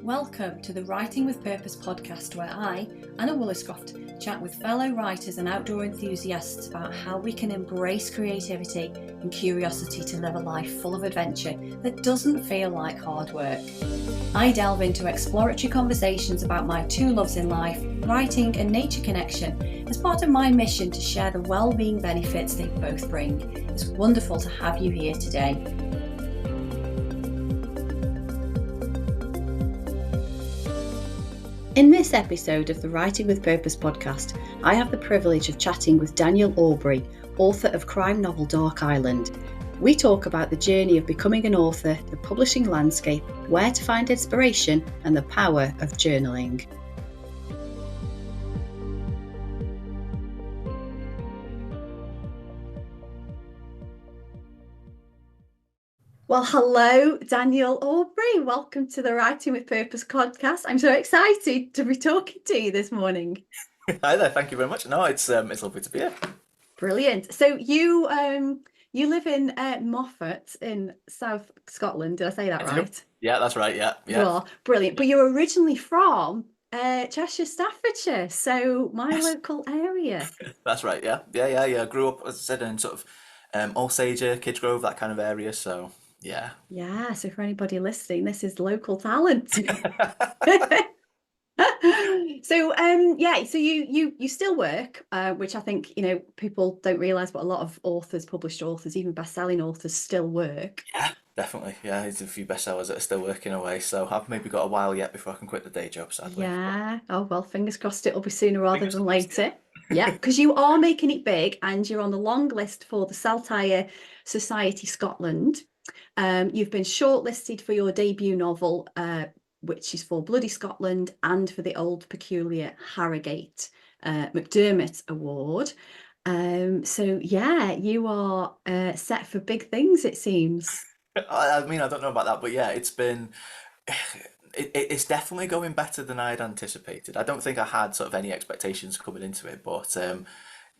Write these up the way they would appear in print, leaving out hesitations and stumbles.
Welcome to the Writing with Purpose podcast, where I, Anna Woolliscroft, chat with fellow writers and outdoor enthusiasts about how we can embrace creativity and curiosity to live a life full of adventure that doesn't feel like hard work. I delve into exploratory conversations about my two loves in life, writing and nature connection, as part of my mission to share the well-being benefits they both bring. It's wonderful to have you here today. In this episode of the Writing with Purpose podcast, I have the privilege of chatting with Daniel Aubrey, author of crime novel Dark Island. We talk about the journey of becoming an author, the publishing landscape, where to find inspiration, and the power of journaling. Well, hello, Daniel Aubrey. Welcome to the Writing with Purpose podcast. I'm so excited to be talking to you this morning. Hi there, thank you very much. No, it's lovely to be here. Brilliant. So you live in Moffat in South Scotland. Did I say that right? Yeah, that's right. Yeah. You are brilliant. But you're originally from Cheshire, Staffordshire, so my local area. That's right. Yeah. I grew up, as I said, in sort of Alsager, Kidsgrove, that kind of area. So yeah. Yeah. So for anybody listening, this is local talent. So so you still work, which I think people don't realise, but a lot of authors, published authors, even best-selling authors, still work. Yeah, definitely. Yeah, there's a few bestsellers that are still working away, so I've maybe got a while yet before I can quit the day job, sadly. Yeah. Oh well, fingers crossed it'll be sooner rather than later. Yeah, because you are making it big, and you're on the long list for the Saltire Society Scotland. You've been shortlisted for your debut novel, which is for Bloody Scotland, and for the Old Peculiar Harrogate McDermid Award. So yeah, you are set for big things, it seems. I mean, I don't know about that, but yeah, it's definitely going better than I had anticipated. I don't think I had sort of any expectations coming into it, but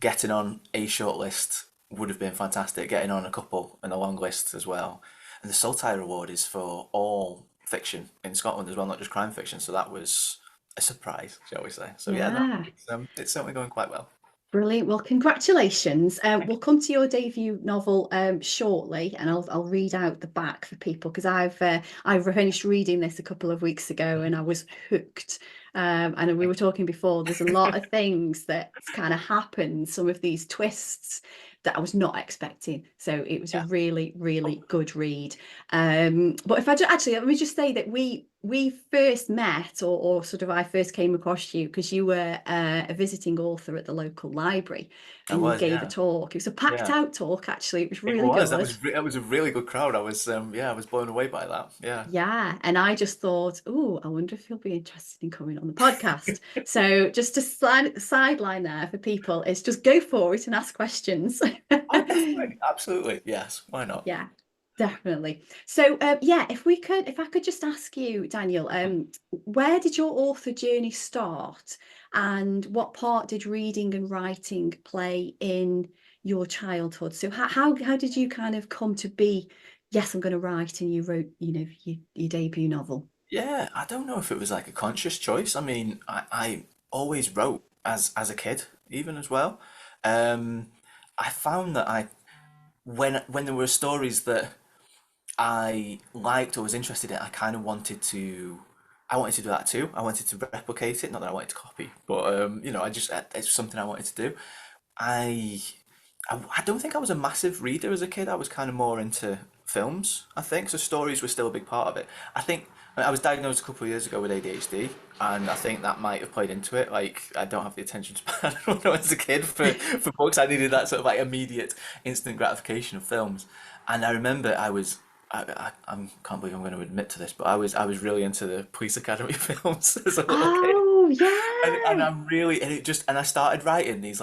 getting on a shortlist would have been fantastic. Getting on a couple and a long list as well. And the Saltire Award is for all fiction in Scotland as well, not just crime fiction. So that was a surprise, shall we say. So yeah, it's certainly going quite well. Brilliant. Well, congratulations. We'll come to your debut novel shortly, and I'll read out the back for people, because I've finished reading this a couple of weeks ago and I was hooked. And we were talking before, there's a lot of things that kind of happened, some of these twists that I was not expecting. So it was a really, really good read. But if I do, actually, let me just say that we first met, or sort of I first came across you because you were a visiting author at the local library, and you gave a talk. It was a packed out talk, actually. It was really good. That was a really good crowd. I was blown away by that. Yeah, and I just thought, oh, I wonder if you'll be interested in coming on the podcast. So just to sideline there for people, is just go for it and ask questions. Absolutely, yes. Why not? Yeah. Definitely. So if I could just ask you, Daniel, where did your author journey start, and what part did reading and writing play in your childhood? So how did you kind of come to be, yes, I'm going to write, and you wrote your debut novel? Yeah, I don't know if it was like a conscious choice. I mean, I always wrote as a kid, even as well. I found that when there were stories that I liked or was interested in, I kind of wanted to do that too. I wanted to replicate it, not that I wanted to copy, but it's something I wanted to do. I I don't think I was a massive reader as a kid. I was kind of more into films, I think. So stories were still a big part of it. I was diagnosed a couple of years ago with ADHD, and I think that might have played into it. Like, I don't have the attention span when I was a kid for books. I needed that sort of like immediate, instant gratification of films. And I remember I can't believe I'm going to admit to this, but I was really into the Police Academy films as a little kid. Oh, yeah. And I started writing these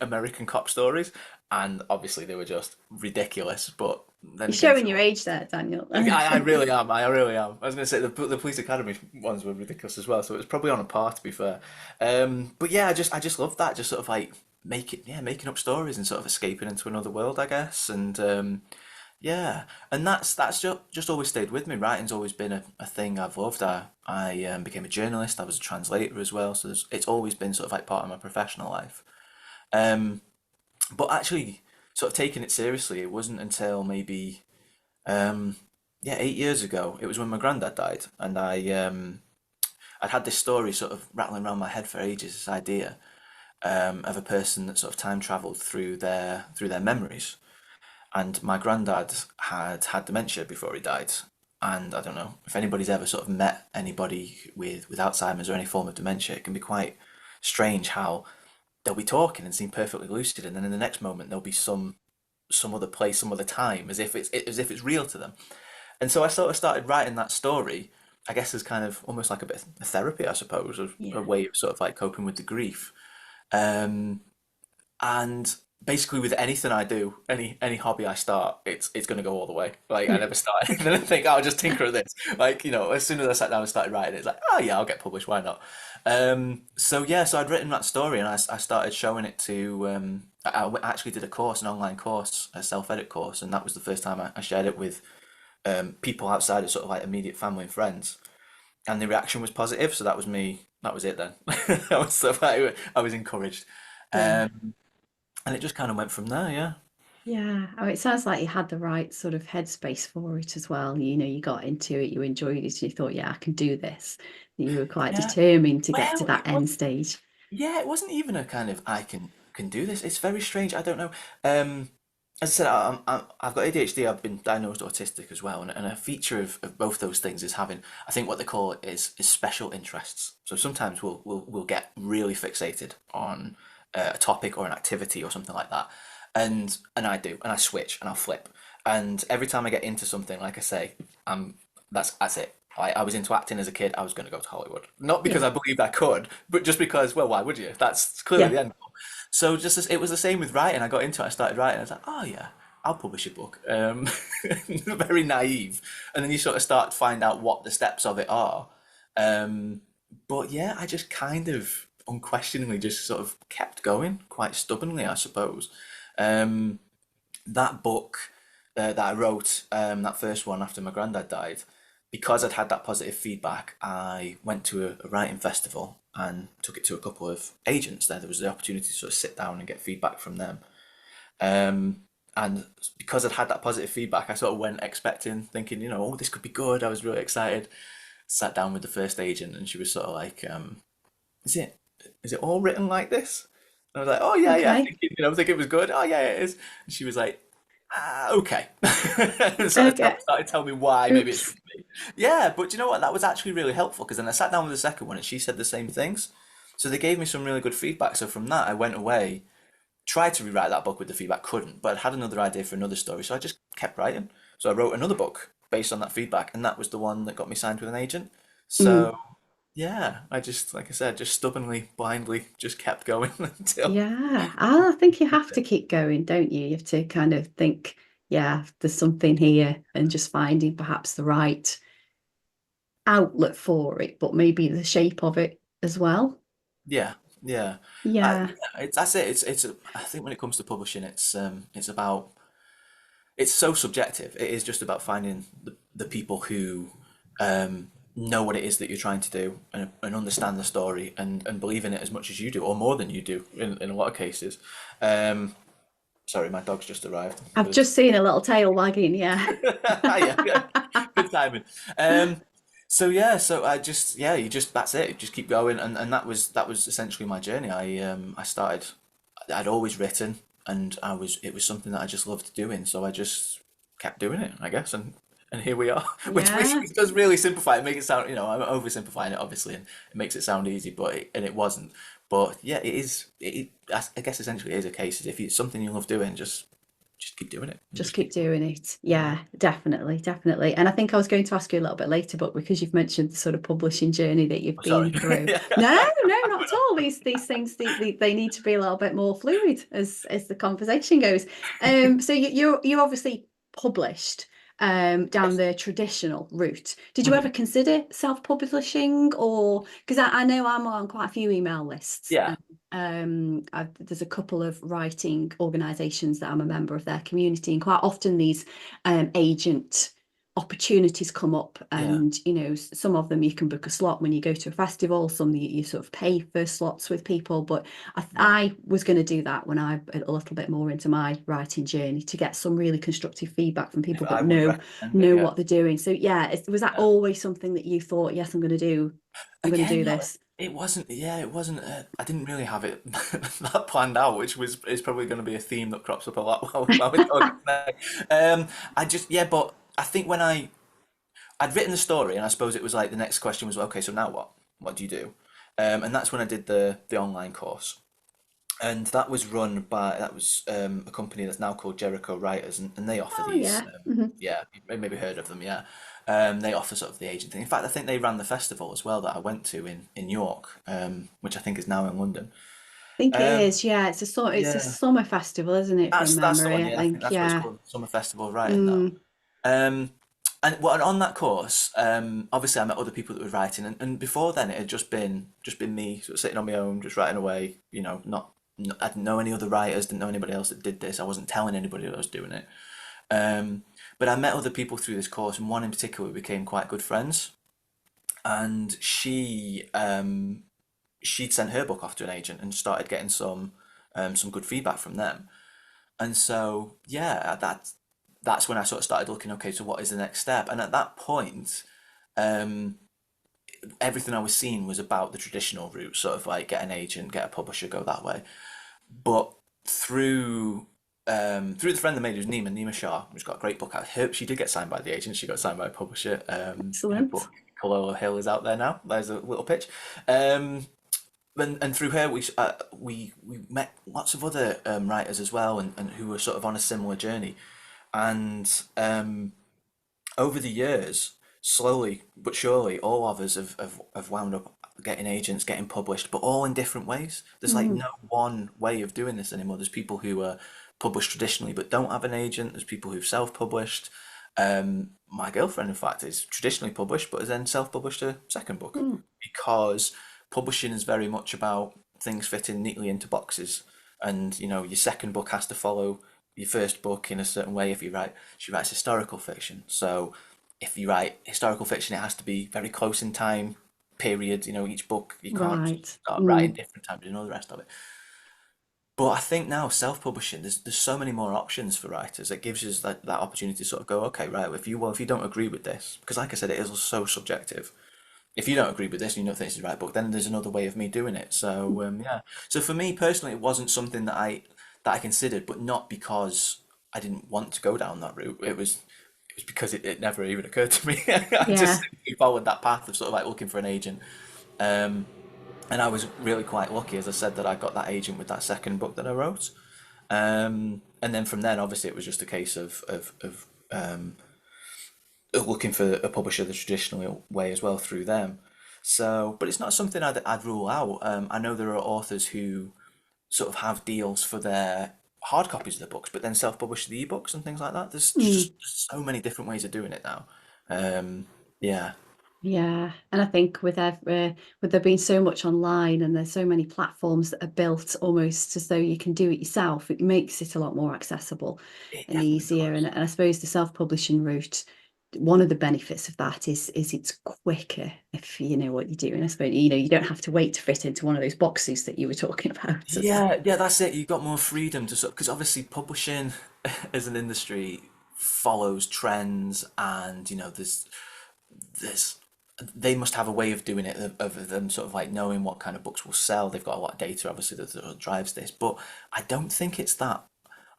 American cop stories, and obviously they were just ridiculous. But then You're showing your age there, Daniel. I really am. I really am. I was going to say the Police Academy ones were ridiculous as well, so it was probably on a par, to be fair. But yeah, I just love that, just sort of like making up stories and sort of escaping into another world, I guess. And Yeah, and that's just always stayed with me. Writing's always been a thing I've loved. I became a journalist. I was a translator as well, so it's always been sort of like part of my professional life. Um, but actually, sort of taking it seriously, it wasn't until maybe um, yeah, 8 years ago. It was when my granddad died, and I'd had this story sort of rattling around my head for ages. This idea of a person that sort of time traveled through their memories. And my granddad had had dementia before he died. And I don't know if anybody's ever sort of met anybody with Alzheimer's or any form of dementia. It can be quite strange how they'll be talking and seem perfectly lucid, and then in the next moment there'll be some other place, some other time, as if it's real to them. And so I sort of started writing that story, I guess, as kind of almost like a bit of therapy, I suppose, a Yeah. way of sort of like coping with the grief. Um, and basically with anything I do, any hobby I start, it's going to go all the way. Like I never started, and then I think, oh, I'll just tinker at this. Like, as soon as I sat down and started writing, it's like, oh yeah, I'll get published. Why not? So yeah, so I'd written that story, and I started showing it to. Actually did a course, an online course, a self-edit course, and that was the first time I shared it with people outside of sort of like immediate family and friends, and the reaction was positive. So that was me. That was it then. That was stuff I was encouraged. Yeah. Um, and it just kind of went from there, yeah. Yeah. Oh, it sounds like you had the right sort of headspace for it as well. You got into it, you enjoyed it, you thought, yeah, I can do this. You were quite Yeah. determined to get to Well, that it was. end stage. Yeah, it wasn't even a kind of I can do this. It's very strange. I don't know. As I said, I've got ADHD. I've been diagnosed autistic as well, and a feature of both those things is having, I think what they call it is special interests. So sometimes we'll get really fixated on a topic or an activity or something like that, and I do, and I switch and I'll flip, and every time I get into something, like I say, that's it. I was into acting as a kid. I was going to go to Hollywood, not because Yeah. I believed I could, but just because, well, why would you? That's clearly Yeah. the end goal. So it was the same with writing. I got into it. I started writing. I was like, oh yeah, I'll publish a book. Very naive, and then you sort of start to find out what the steps of it are. Um, but yeah, I just kind of unquestioningly just sort of kept going, quite stubbornly, I suppose. Um, that book that I wrote, that first one after my granddad died, because I'd had that positive feedback, I went to a writing festival and took it to a couple of agents there. There was the opportunity to sort of sit down and get feedback from them. And because I'd had that positive feedback, I sort of went expecting, thinking, oh, this could be good. I was really excited. Sat down with the first agent, and she was sort of like, "Is it is it all written like this?" And I was like, "Oh yeah, yeah." Okay. I think it was good. Oh yeah, it is. And she was like, okay. And sort of Okay. started telling me why maybe it Oops. shouldn't be. Yeah, but you know what? That was actually really helpful because then I sat down with the second one and she said the same things. So they gave me some really good feedback. So from that, I went away, tried to rewrite that book with the feedback, couldn't, but I had another idea for another story. So I just kept writing. So I wrote another book based on that feedback, and that was the one that got me signed with an agent. Mm. So yeah, I just, like I said, just stubbornly, blindly, just kept going until. Yeah. I think you have to keep going, don't you? You have to kind of think, yeah, there's something here, and just finding perhaps the right outlet for it, but maybe the shape of it as well. Yeah, yeah. Yeah. Yeah, that's it. I think when it comes to publishing, it's about, it's so subjective. It is just about finding the people who know what it is that you're trying to do and understand the story and believe in it as much as you do, or more than you do in a lot of cases. Um, Sorry, my dog's just arrived. I've just seen a little tail wagging, yeah. Yeah, yeah, good timing. So yeah, so I just, yeah, you just, that's it. You just keep going, and that was essentially my journey. I started. I'd always written, and it was something that I just loved doing. So I just kept doing it, I guess, and here we are. Which Yeah. does really simplify it, make it sound, I'm oversimplifying it obviously, and it makes it sound easy, but it wasn't. But yeah, it is. I guess essentially it is a case. Is if it's something you love doing, just keep doing it. And Just just keep keep going. doing it. Yeah, definitely, definitely. And I think I was going to ask you a little bit later, but because you've mentioned the sort of publishing journey that you've Oh, sorry. been through, Yeah. no, no, not at all. These things they need to be a little bit more fluid as the conversation goes. So you obviously published. down the traditional route. Did you ever Mhm. consider self-publishing, or because I know I'm on quite a few email lists, Yeah, and there's a couple of writing organisations that I'm a member of their community, and quite often these agent opportunities come up, yeah, and some of them you can book a slot when you go to a festival, some you sort of pay for slots with people, but yeah. I was going to do that when I'm a little bit more into my writing journey, to get some really constructive feedback from If people I that would recommend it, know yeah. what they're doing. So yeah, was that Yeah. always something that you thought, yes, I'm going to Again, do no, this? it wasn't. Yeah, it wasn't. I didn't really have it that planned out, which was is probably going to be a theme that crops up a lot while we're talking today. I just yeah, but I think when I'd written the story, and I suppose it was like the next question was, okay, so now what? What do you do? And that's when I did the online course. And that was run by a company that's now called Jericho Writers, and they offer Oh these. yeah. Hmm. Yeah, you've maybe heard of them. Yeah, they offer sort of the agent thing. In fact, I think they ran the festival as well that I went to in York, which I think is now in London. I think it Um, is. Yeah, it's a yeah, summer festival, isn't it? From that's the one. memory, I Yeah, I think think. that's what it's Yeah. called, Summer Festival of Writing now. Mm, Um, and well, and on that course, obviously I met other people that were writing, and before then it had just been me sort of sitting on my own, just writing away. I didn't know any other writers, didn't know anybody else that did this. I wasn't telling anybody that I was doing it. But I met other people through this course, and one in particular we became quite good friends. And she'd sent her book off to an agent and started getting some good feedback from them. And so yeah, that's when I sort of started looking, okay, so what is the next step? And at that point, um, everything I was seeing was about the traditional route, sort of like get an agent, get a publisher, go that way. But through through the friend that made it was Nima Shah, who's got a great book out. She did get signed by the agent. She got signed by a publisher. Her excellent. book Cololo Hill is out there now. There's a little pitch. Um, and through her, we met lots of other writers as well, and who were sort of on a similar journey. And over the years, slowly but surely, all of us have wound up getting agents, getting published, but all in different ways. There's like Mm, no one way of doing this anymore. There's people who are published traditionally but don't have an agent. There's people who've self-published. My girlfriend, in fact, is traditionally published but has then self-published her second book mm, because publishing is very much about things fitting neatly into boxes. And your second book has to follow your first book in a certain way. She writes historical fiction, so if you write historical fiction, it has to be very close in time period. Each book you can't just right. start writing Mm, different times and all the rest of it. But I think now self-publishing, there's so many more options for writers. It gives us that opportunity to sort of go, okay, right, if you don't agree with this, because like I said, it is so subjective. If you don't agree with this and you don't think this is the right book, then there's another way of me doing it. So yeah. So for me personally, it wasn't something that I considered, but not because I didn't want to go down that route. It was because it never even occurred to me. I just yeah. simply followed that path of sort of like looking for an agent. Um, and I was really quite lucky, as I said, that I got that agent with that second book that I wrote. And then from then, obviously, it was just a case of looking for a publisher the traditional way as well through them. So, but it's not something I'd rule out. I know there are authors who sort of have deals for their hard copies of the books, but then self-publish the ebooks and things like that. There's Mm. just so many different ways of doing it now. Yeah, Yeah, and I think with there being so much online, and there's so many platforms that are built almost as though you can do it yourself, it makes it a lot more accessible it and definitely easier. And, does. and I suppose the self-publishing route, one of the benefits of that is it's quicker if you know what you're doing. I suppose you don't have to wait to fit into one of those boxes that you were talking about. Yeah, yeah, that's it. You've got more freedom to sort because obviously publishing as an industry follows trends, and there's they must have a way of doing it of them sort of like knowing what kind of books will sell. They've got a lot of data, obviously, that drives this. But I don't think it's that.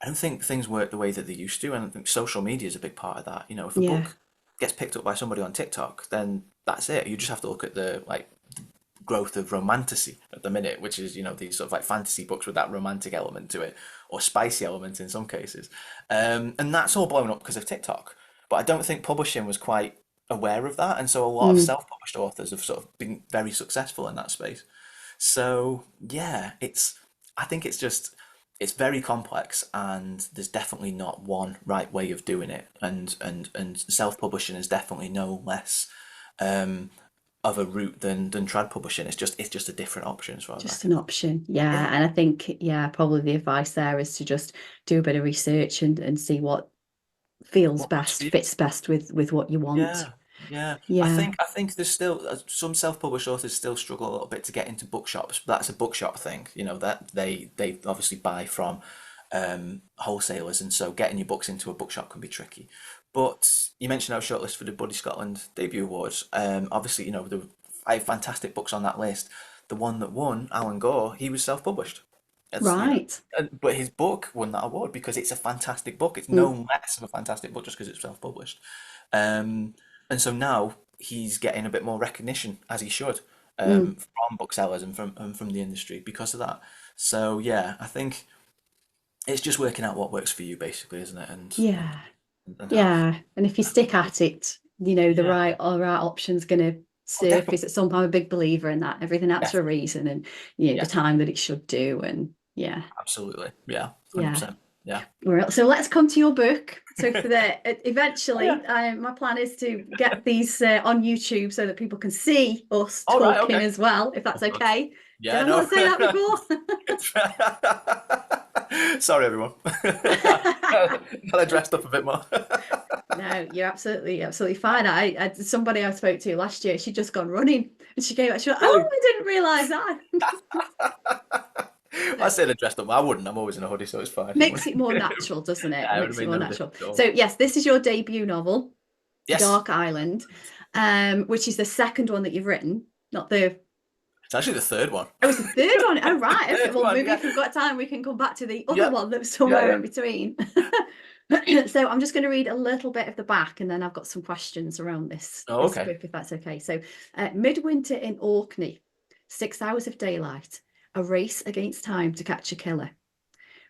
I don't think things work the way that they used to, and I think social media is a big part of that. If a Yeah, book gets picked up by somebody on TikTok, then that's it. You just have to look at the growth of romantasy at the minute, which is these sort of like fantasy books with that romantic element to it, or spicy element in some cases, and that's all blown up because of TikTok. But I don't think publishing was quite aware of that, and so a lot of mm, self-published authors have sort of been very successful in that space. So yeah, I think it's very complex, and there's definitely not one right way of doing it. And self-publishing is definitely no less um, of a route than trad publishing. It's just a different option as far as I Just can. an option. Yeah. Yeah, And I think, yeah, probably the advice there is to just do a bit of research and see what feels what works for best, you? fits best with what you want. Yeah, yeah. I Yeah. think I think there's still some self-published authors still struggle a little bit to get into bookshops. But that's a bookshop thing, that they obviously buy from wholesalers, and so getting your books into a bookshop can be tricky. But you mentioned our shortlist for the Buddy Scotland debut awards. Obviously, there were 5 fantastic books on that list. The one that won, Alan Gore, he was self-published. That's, Right. but his book won that award because it's a fantastic book. It's Mm, no less of a fantastic book just because it's self-published. Um, and so now he's getting a bit more recognition, as he should, mm. from booksellers and from the industry because of that. So yeah, I think it's just working out what works for you, basically, isn't it? And Yeah. and how. Yeah. And if you stick at it, the Yeah. right option's gonna Oh, surface definitely. at some point. I'm a big believer in that. Everything happens for a Definitely. reason, and the Yeah. time that it should do. And yeah. Absolutely. Yeah. Yeah. 100%. Yeah. Well, so let's come to your book. So for the Oh yeah. eventually, my plan is to get these on YouTube so that people can see us All right. talking Okay. as well, if that's Of course. okay. Did Yeah. I No. not say that before? Sorry, everyone. I dressed up a bit more. No, you're absolutely fine. I somebody I spoke to last year, she'd just gone running and she came back, she went, oh, Really? I didn't realise that. I So said I dressed up. I wouldn't. I'm always in a hoodie, so it's fine. Don't makes worry. it more natural, doesn't it? Yeah, it would have Makes it made more no natural. difference at So all. yes, this is your debut novel, Yes, Dark Island, which is the second one that you've written, not the it's actually the third one. Oh, it's the third one. Oh, right. Okay. Third Well, one. maybe Yeah. if we've got time, we can come back to the other Yeah. one that's Yeah. somewhere Yeah. in between. So I'm just going to read a little bit of the back, and then I've got some questions around this Oh, this okay. book, if that's okay. So, midwinter in Orkney, 6 hours of daylight, a race against time to catch a killer.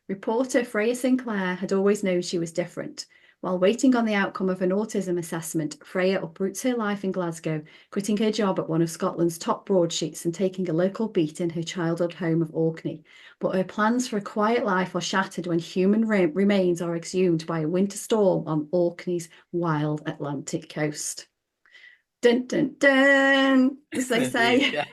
Reporter Freya Sinclair had always known she was different. While waiting on the outcome of an autism assessment, Freya uproots her life in Glasgow, quitting her job at one of Scotland's top broadsheets and taking a local beat in her childhood home of Orkney. But her plans for a quiet life are shattered when human remains are exhumed by a winter storm on Orkney's wild Atlantic coast. Dun dun dun, as they Indeed. say. Yeah.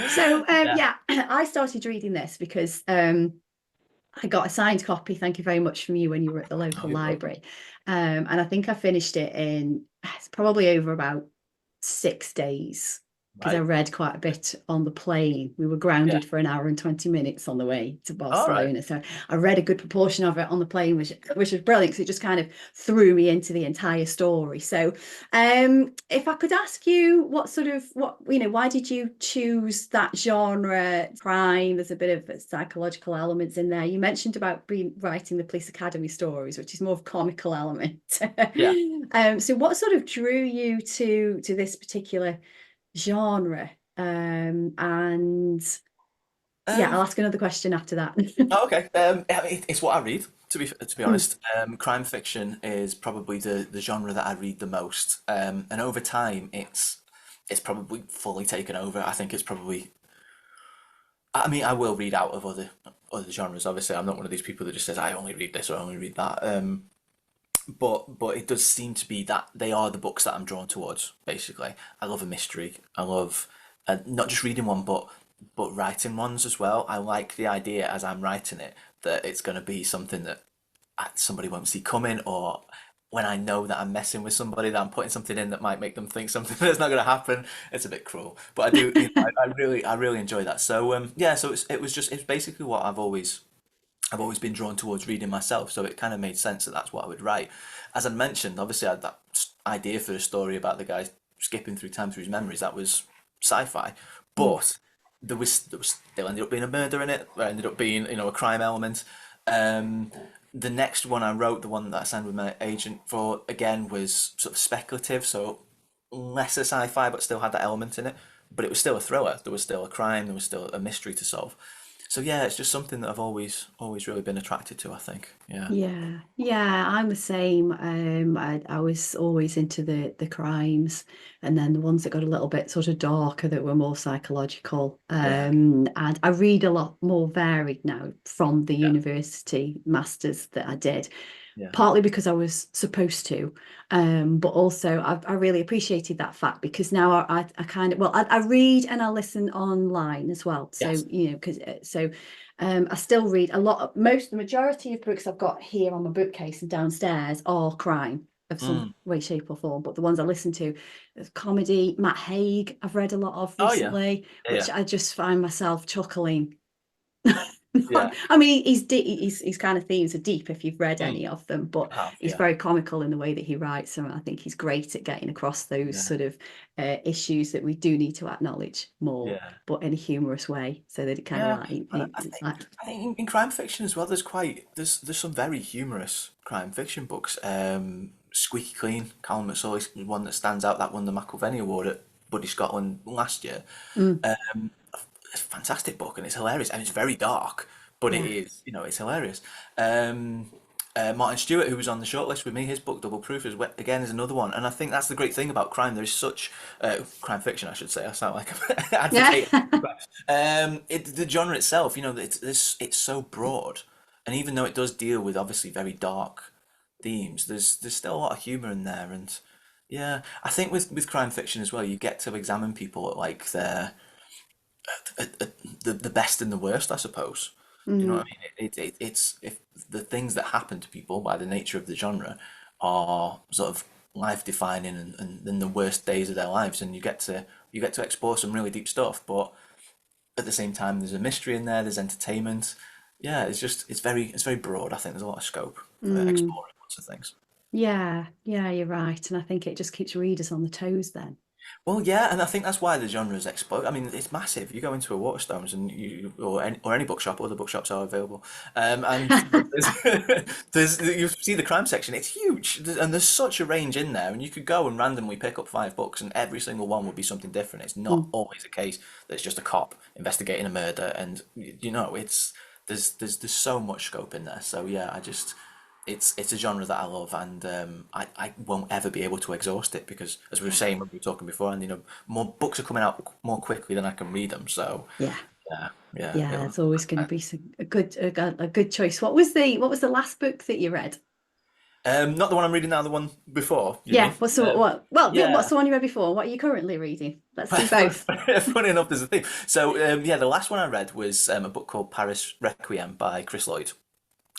So Yeah. yeah, I started reading this because I got a signed copy, thank you very much, from you when you were at the Oh, local you're welcome. library. And I think I finished it in it's probably over about 6 days because I Right. read quite a bit on the plane. We were Yeah. grounded for an hour and 20 minutes on the way to All right. Barcelona. So I read a good proportion of it on the plane, which was brilliant because it just kind of threw me into the entire story. So if I could ask you why did you choose that genre, crime? There's a bit of psychological elements in there. You mentioned about writing the police academy stories, which is more of a comical element. Yeah. So what sort of drew you to this particular genre? And yeah, Um. I'll ask another question after that. Oh, okay. It's what I read. To be Mm, honest, crime fiction is probably the genre that I read the most. And over time, it's probably fully taken over. I think it's probably. I mean, I will read out of other genres. Obviously, I'm not one of these people that just says I only read this or I only read that. But it does seem to be that they are the books that I'm drawn towards. Basically, I love a mystery. I love not just reading one, but writing ones as well. I like the idea as I'm writing it that it's going to be something that somebody won't see coming, or when I know that I'm messing with somebody, that I'm putting something in that might make them think something that's not going to happen. It's a bit cruel, but I do. I really enjoy that. So yeah. So it's basically what I've always been drawn towards reading myself, so it kind of made sense that that's what I would write. As I mentioned, obviously I had that idea for a story about the guy skipping through time through his memories. That was sci-fi, mm, but there was still ended up being a murder in it. There ended up being a crime element. Um, the next one I wrote, the one that I signed with my agent for, again was sort of speculative, so less a sci-fi, but still had that element in it. But it was still a thriller. There was still a crime. There was still a mystery to solve. so yeah, it's just something that I've always really been attracted to, I think. Yeah. Yeah, yeah, I'm the same. I was always into the crimes, and then the ones that got a little bit sort of darker that were more psychological. Yeah. And I read a lot more varied now from the Yeah. university masters that I did, Yeah. partly because I was supposed to, but also I really appreciated that fact because now I kind of, well, I read and I listen online as well. So, Yes. you know, because I still read a lot of, the majority of books I've got here on my bookcase and downstairs are crime of some Mm. way, shape, or form. But the ones I listen to, there's comedy, Matt Haig, I've read a lot of Oh yeah. recently, Yeah. Yeah. which I just find myself chuckling. Yeah. I mean, his kind of themes are deep if you've read Mm. any of them, but I have. he's Yeah. very comical in the way that he writes, and I think he's great at getting across those Yeah. sort of issues that we do need to acknowledge more, Yeah. but in a humorous way, so that it kind of Yeah, like, like I think in crime fiction as well. There's some very humorous crime fiction books. Squeaky Clean, Callum McSorley's one that stands out. That won the McIlvenney Award at Buddy Scotland last year. mm, It's a fantastic book and it's hilarious and it's very dark, but it yeah, is, it's hilarious. Um, Martin Stewart, who was on the shortlist with me, his book Double Proof again is another one, and I think that's the great thing about crime. There's such crime fiction, I should say. I sound like I'm yeah. advocating. The genre itself, it's so broad, and even though it does deal with obviously very dark themes, there's still a lot of humor in there, and yeah, I think with crime fiction as well, you get to examine people at like the best and the worst, I suppose. Do you know what Mm, I mean? It's if the things that happen to people by the nature of the genre are sort of life defining and in the worst days of their lives, and you get to explore some really deep stuff, but at the same time, there's a mystery in there. There's entertainment. Yeah, it's very broad. I think there's a lot of scope for mm, exploring lots of things. yeah, yeah, you're right, and I think it just keeps readers on the toes then. Well, yeah, and I think that's why the genres explode. I mean, it's massive. You go into a Waterstones and or any bookshop, other bookshops are available, and you see the crime section. It's huge, and there's such a range in there. And you could go and randomly pick up 5 books, and every single one would be something different. It's not Mm. always a case that it's just a cop investigating a murder, and it's there's so much scope in there. So yeah, it's a genre that I love, and I won't ever be able to exhaust it because, as we were Yeah, saying when we were talking before, and more books are coming out more quickly than I can read them. So yeah, yeah, yeah, yeah. It's always going to be a good choice. What was the last book that you read? not the one I'm reading now, the one before. You Yeah, mean? what's the what? Well, yeah, what's Yeah. the one you read before? What are you currently reading? Let's do both. Funny enough, there's a theme. So yeah, the last one I read was a book called Paris Requiem by Chris Lloyd.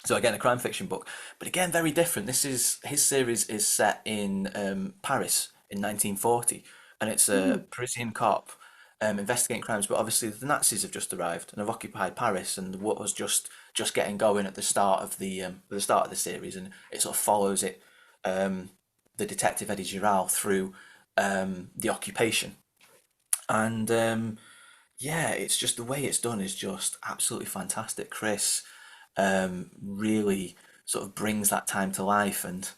So again, a crime fiction book, but again, very different. His series is set in Paris in 1940, and it's a Mm. Parisian cop investigating crimes. But obviously, the Nazis have just arrived and have occupied Paris, and what was just getting going at the start of the series, and it sort of follows the detective Eddie Giral through the occupation, and yeah, it's just the way it's done is just absolutely fantastic. Chris really sort of brings that time to life, and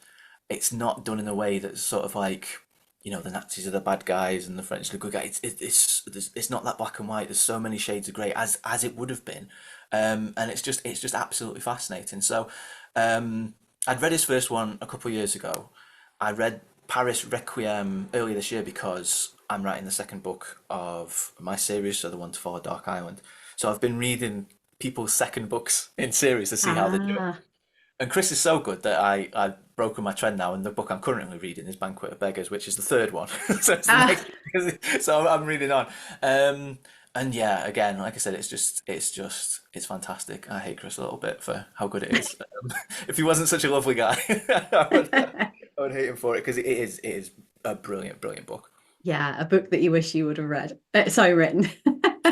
it's not done in a way that's sort of like, the Nazis are the bad guys and the French are the good guys. It's not that black and white. There's so many shades of grey as it would have been, and it's just absolutely fascinating. So, I'd read his first one a couple of years ago. I read Paris Requiem earlier this year because I'm writing the second book of my series, so the one to follow, Dark Island. So I've been reading people's second books in series to see how they do it. Ah, And Chris is so good that I've broken my trend now, and the book I'm currently reading is Banquet of Beggars, which is the third one. So it's the ah, next, so I'm reading on. And yeah, again, like I said, it's fantastic. I hate Chris a little bit for how good it is. If he wasn't such a lovely guy, I would hate him for it because it is a brilliant, brilliant book. yeah, a book that you wish you would have read. Sorry, written.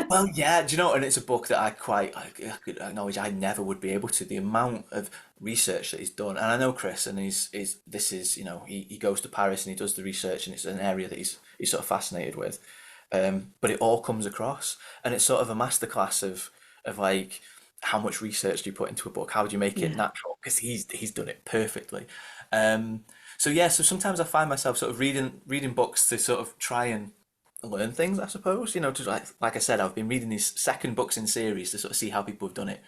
Well, yeah, do you know, and it's a book that I could acknowledge I never would be able to. The amount of research that he's done, and I know Chris, and this is, he goes to Paris and he does the research, and it's an area that he's sort of fascinated with. But it all comes across, and it's sort of a masterclass of like how much research do you put into a book? How do you make it Yeah, natural? Because he's done it perfectly. Um, so yeah, so sometimes I find myself sort of reading books to sort of try and learn things, I suppose. To like I said, I've been reading these second books in series to sort of see how people have done it.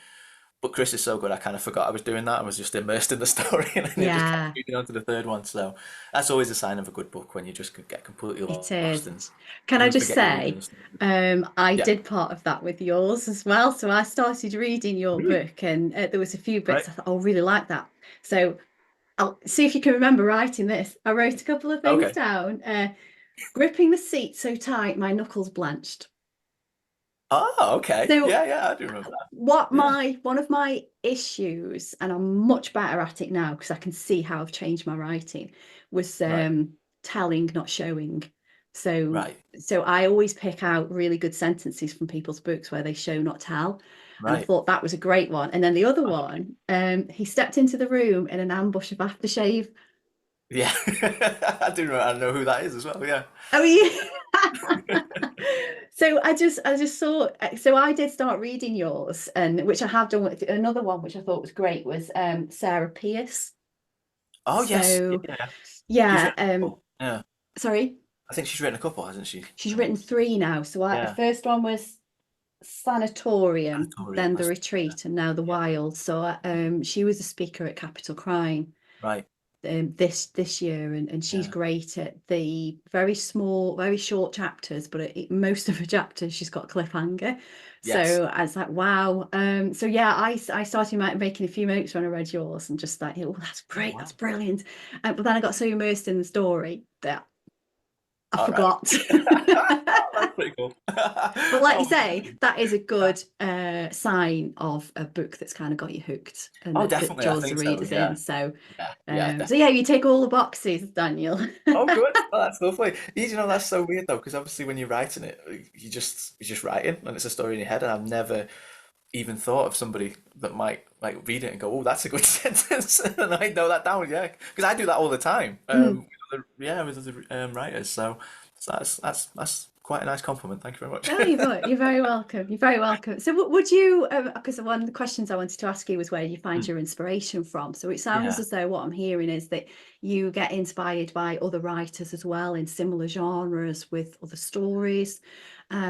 But Chris is so good, I kind of forgot I was doing that. I was just immersed in the story, and then it just kept Yeah, reading on to the third one. So that's always a sign of a good book when you just get completely it lost is. and Can I even just forget you're reading say, the story. I Yeah. did part of that with yours as well. So I started reading your Really? book, and there was a few Right. bits I thought, oh, I really like that. So I'll see if you can remember writing this. I wrote a couple of things Okay. down. Gripping the seat so tight, my knuckles blanched. Oh, okay. So Yeah, yeah, I do remember that. what Yeah. my one of my issues, and I'm much better at it now because I can see how I've changed my writing, was Right. telling, not showing. So Right. so I always pick out really good sentences from people's books where they show, not tell. And I Right. thought that was a great one. And then the other Okay. one, he stepped into the room in an ambush of aftershave. Yeah. I do know. I know who that is as well. Yeah. I mean, so I just saw. So I did start reading yours, and which I have done with another one, which I thought was great, was Sarah Pierce. Oh, yes. So Yeah. She's yeah, written a couple. Yeah. sorry, I think she's written a couple, hasn't she? she's written three now. So the Yeah. first one was Sanatorium, Sanatorium. then The That's Retreat, and now The yeah. Wild. So she was a speaker at Capital Crime Right. this year, and she's Yeah. great at the very small, very short chapters, but most of her chapters she's got cliffhanger. Yes. So I was like, wow. So yeah, I started making a few notes when I read yours, and just like, oh, that's Oh, great, that's wow. brilliant. But then I got so immersed in the story that I All right. forgot. Oh, that's pretty cool. But like you Oh, say, that is a good sign of a book that's kind of got you hooked and oh, that definitely. I draws the think so. readers Yeah. in. So Yeah. Yeah. so yeah, Definitely. you take all the boxes, Daniel. Oh, good. Oh, that's lovely. That's so weird though, because obviously when you're writing it, you're just writing, and it's a story in your head. And I've never even thought of somebody that might like read it and go, "Oh, that's a good sentence," and I know that down. Yeah, because I do that all the time. Mm. With other writers. So that's quite a nice compliment. Thank you very much. No, you're very welcome. You're very welcome. So, would you? Because one of the questions I wanted to ask you was where you find Mm. your inspiration from. So it sounds Yeah. as though what I'm hearing is that you get inspired by other writers as well in similar genres with other stories.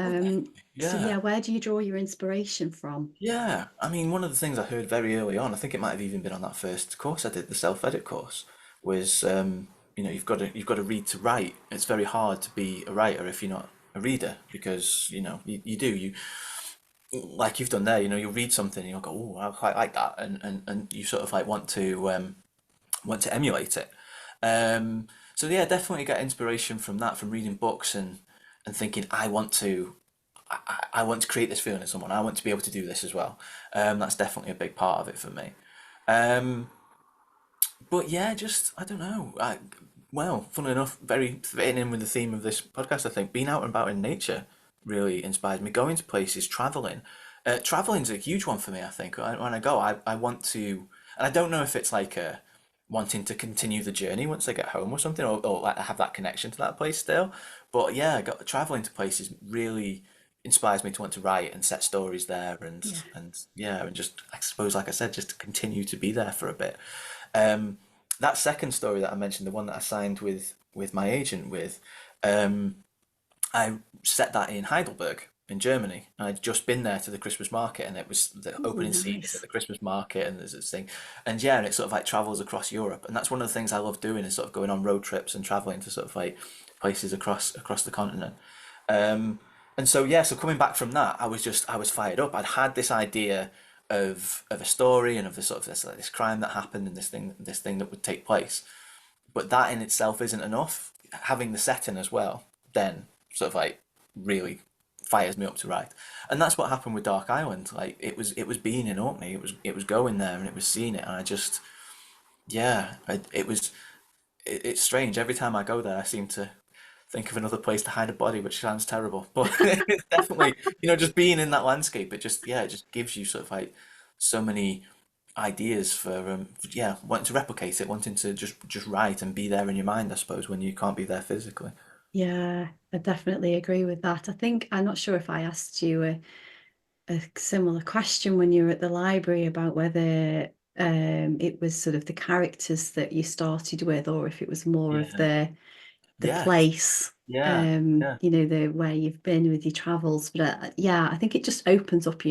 Oh, definitely. So yeah, Yeah. where do you draw your inspiration from? Yeah, I mean, one of the things I heard very early on, I think it might have even been on that first course I did, the self-edit course, was you've got to read to write. It's very hard to be a writer if you're not a reader because you do you like you've done there. You'll read something and you'll go, oh, I quite like that, and you sort of like want to emulate it. So yeah, definitely get inspiration from that, from reading books and thinking I want to create this feeling in someone. I want to be able to do this as well. That's definitely a big part of it for me. Um, but yeah, just I don't know. Well, funnily enough, very fitting in with the theme of this podcast, I think being out and about in nature really inspires me. Going to places, traveling. Traveling's a huge one for me. I think when I go, I want to, and I don't know if it's like wanting to continue the journey once I get home or something, or like have that connection to that place still. But yeah, traveling to places really inspires me to want to write and set stories there, and Yeah. and yeah, and just I suppose, like I said, just to continue to be there for a bit. Um, that second story that I mentioned, the one that I signed with my agent with, um, I set that in Heidelberg in Germany. And I'd just been there to the Christmas market, and it was the Oh, opening scene is at nice. the Christmas market, and there's this thing, and yeah, and it sort of like travels across Europe, and that's one of the things I love doing is sort of going on road trips and traveling to sort of like places across the continent. Um, and so yeah, so coming back from that, I was fired up. I'd had this idea of a story and of this sort of this crime that happened and this thing that would take place. But that in itself isn't enough. Having the setting as well, then sort of like really fires me up to write. And that's what happened with Dark Island. Like it was being in Orkney, it was going there and it was seeing it, and I just yeah, it's strange. Every time I go there, I seem to think of another place to hide a body, which sounds terrible. But it's definitely, just being in that landscape, it just gives you sort of like so many ideas for yeah, wanting to replicate it, wanting to just write and be there in your mind, I suppose, when you can't be there physically. Yeah, I definitely agree with that. I think I'm not sure if I asked you a similar question when you were at the library about whether it was sort of the characters that you started with, or if it was more of Yeah. the Yeah, place, yeah, yeah, the where you've been with your travels. But yeah, I think it just opens up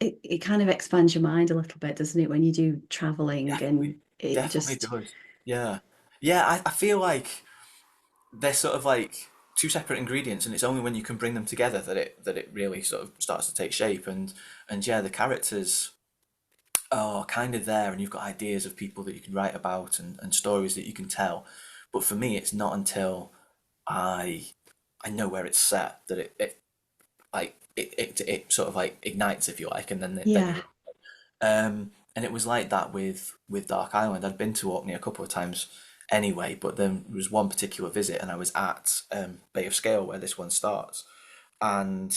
it kind of expands your mind a little bit, doesn't it, when you do traveling, definitely, and it definitely just, does. Yeah, yeah. I feel like they're sort of like two separate ingredients, and it's only when you can bring them together that it really sort of starts to take shape. And yeah, the characters are kind of there, and you've got ideas of people that you can write about and stories that you can tell. But for me, it's not until I I know where it's set that it sort of like ignites, if you like, and then yeah, you. And it was like that with Dark Island. I'd been to Orkney a couple of times anyway, but then there was one particular visit, and I was at Bay of Scale where this one starts, and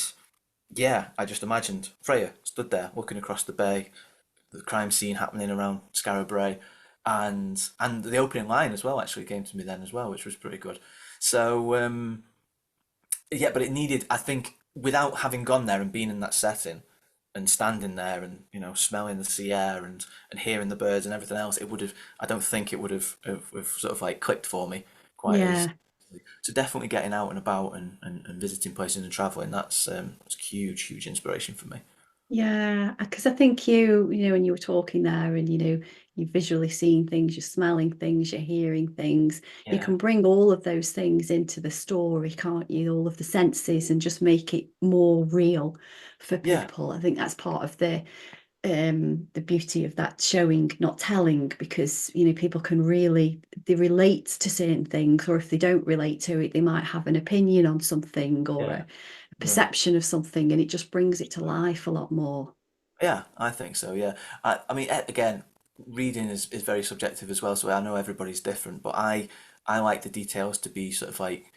yeah, I just imagined Freya stood there looking across the bay, the crime scene happening around Scarabray, and the opening line as well actually came to me then as well, which was pretty good. So yeah, but it needed, I think, without having gone there and been in that setting and standing there and smelling the sea air and hearing the birds and everything else, it would have. I don't think it would have sort of like clicked for me quite as. yeah. So definitely getting out and about and visiting places and traveling. That's huge, huge inspiration for me. Yeah, because I think when you were talking there, and you're visually seeing things, you're smelling things, you're hearing things, you Yeah, can bring all of those things into the story, can't you? All of the senses, and just make it more real for yeah, people. I think that's part of the beauty of that showing, not telling, because people can really, they relate to certain things, or if they don't relate to it, they might have an opinion on something, or yeah, a yeah. perception of something, and it just brings it to life a lot more. Yeah, I think so. Yeah, I mean, again, reading is very subjective as well. So I know everybody's different, but I like the details to be sort of like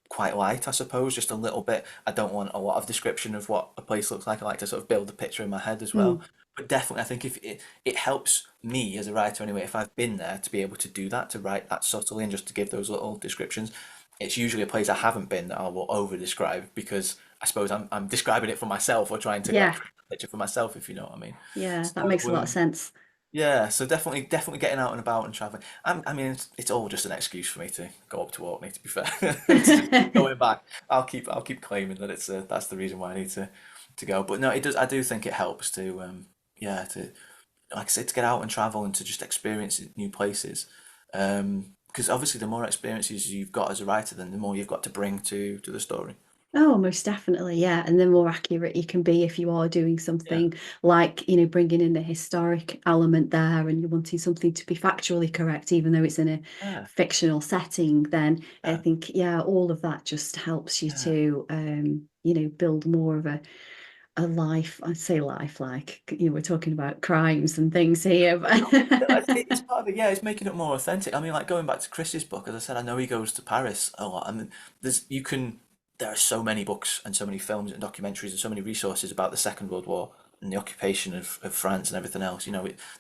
quite light, I suppose, just a little bit. I don't want a lot of description of what a place looks like. I like to sort of build a picture in my head as well. Mm. But definitely, I think if it helps me as a writer anyway, if I've been there to be able to do that, to write that subtly and just to give those little descriptions. It's usually a place I haven't been that I will over describe because I suppose I'm describing it for myself or trying to like Yeah, create a picture for myself, if you know what I mean. yeah, that makes a So lot of sense. yeah, so definitely getting out and about and traveling. I mean, it's all just an excuse for me to go up to Orkney. To be fair, to just keep going back. I'll keep claiming that it's that's the reason why I need to go. But no, it does. I do think it helps to yeah, to like I said, to get out and travel and to just experience new places. Because obviously, the more experiences you've got as a writer, then the more you've got to bring to the story. Oh, most definitely, yeah. And the more accurate you can be if you are doing Yeah, something like, bringing in the historic element there, and you're wanting something to be factually correct, even though it's in a yeah, fictional setting, then I yeah, think, yeah, all of that just helps you yeah. to, build more of a life. I'd say life, like, we're talking about crimes and things here, It's part of it, yeah. It's making it more authentic. I mean, like going back to Chris's book, as I said, I know he goes to Paris a lot. I mean, there are so many books and so many films and documentaries and so many resources about the Second World War and the occupation of France and everything else.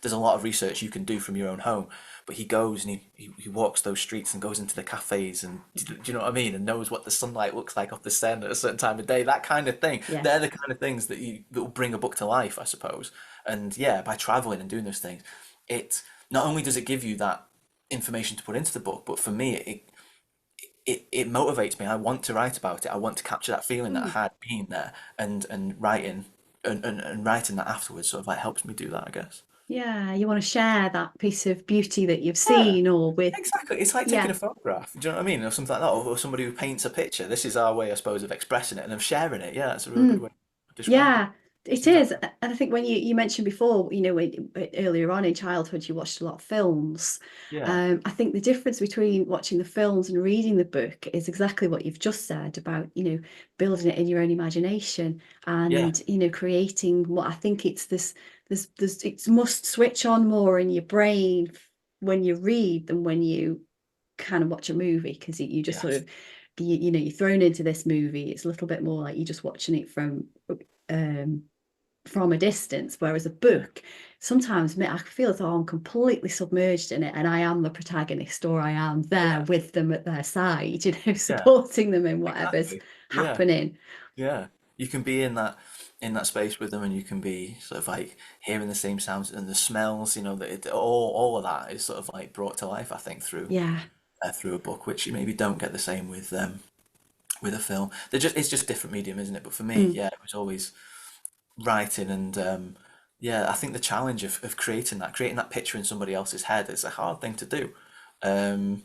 There's a lot of research you can do from your own home. But he goes and he walks those streets and goes into the cafes and do you know what I mean? And knows what the sunlight looks like off the Seine at a certain time of day. That kind of thing. yeah. They're the kind of things that will bring a book to life, I suppose. And yeah, by traveling and doing those things, it not only does it give you that information to put into the book, but for me, it motivates me. I want to write about it. I want to capture that feeling that I Mm. had being there and writing and writing that afterwards sort of like helps me do that, I guess. Yeah, you want to share that piece of beauty that you've Yeah, seen, or with, exactly. It's like taking yeah. a photograph. Do you know what I mean? Or something like that. Or somebody who paints a picture. This is our way, I suppose, of expressing it and of sharing it. Yeah, that's a really good Mm. way of describing it. Yeah, It's it is. exactly. And I think when you mentioned before, earlier on in childhood, you watched a lot of films. Yeah, I think the difference between watching the films and reading the book is exactly what you've just said about, building it in your own imagination, yeah, and, creating what I think it's it must switch on more in your brain when you read than when you kind of watch a movie, because you just sort yes, of you're thrown into this movie. It's a little bit more like you're just watching it um from a distance, whereas a yeah, book, sometimes I feel as though I'm completely submerged in it, and I am the protagonist, or I am there yeah, with them at their side, yeah, supporting them in whatever's exactly. Yeah. happening. Yeah, you can be in that space with them, and you can be sort of like hearing the same sounds and the smells. That all of that is sort of like brought to life, I think, through Yeah, through a book, which you maybe don't get the same with a film. It's just different medium, isn't it? But for me, Mm. yeah, it was always writing, and yeah, I think the challenge of creating that picture in somebody else's head is a hard thing to do. Um,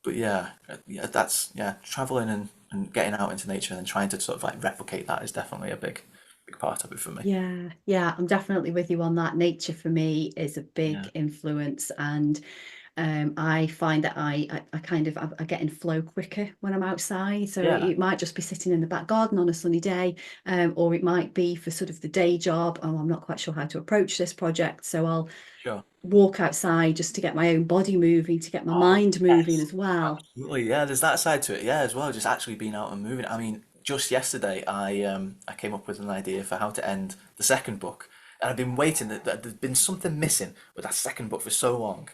but yeah, yeah, that's yeah, traveling and getting out into nature and trying to sort of like replicate that is definitely a big part of it for me. Yeah, yeah, I'm definitely with you on that. Nature for me is a Yeah, big influence, and I find that I kind of I get in flow quicker when I'm outside. So yeah, it might just be sitting in the back garden on a sunny day, or it might be for sort of the day job. Oh, I'm not quite sure how to approach this project, so I'll sure. walk outside just to get my own body moving, to get my Oh, mind moving yes, as well. absolutely. Yeah, there's that side to it. Yeah, as well, just actually being out and moving. I mean, just yesterday, I came up with an idea for how to end the second book, and I've been waiting. That there's been something missing with that second book for so long,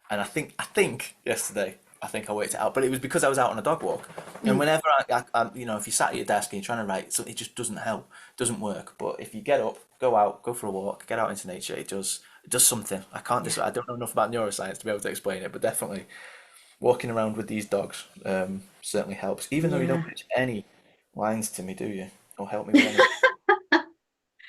and I think yesterday, I think I worked it out. But it was because I was out on a dog walk, and Mm, whenever if you sat at your desk and you're trying to write, so it just doesn't help, doesn't work. But if you get up, go out, go for a walk, get out into nature, it does something. I can't yeah, I don't know enough about neuroscience to be able to explain it, but definitely walking around with these dogs certainly helps. Even though you don't yeah. mention any lines to me, do you? Or help me with any?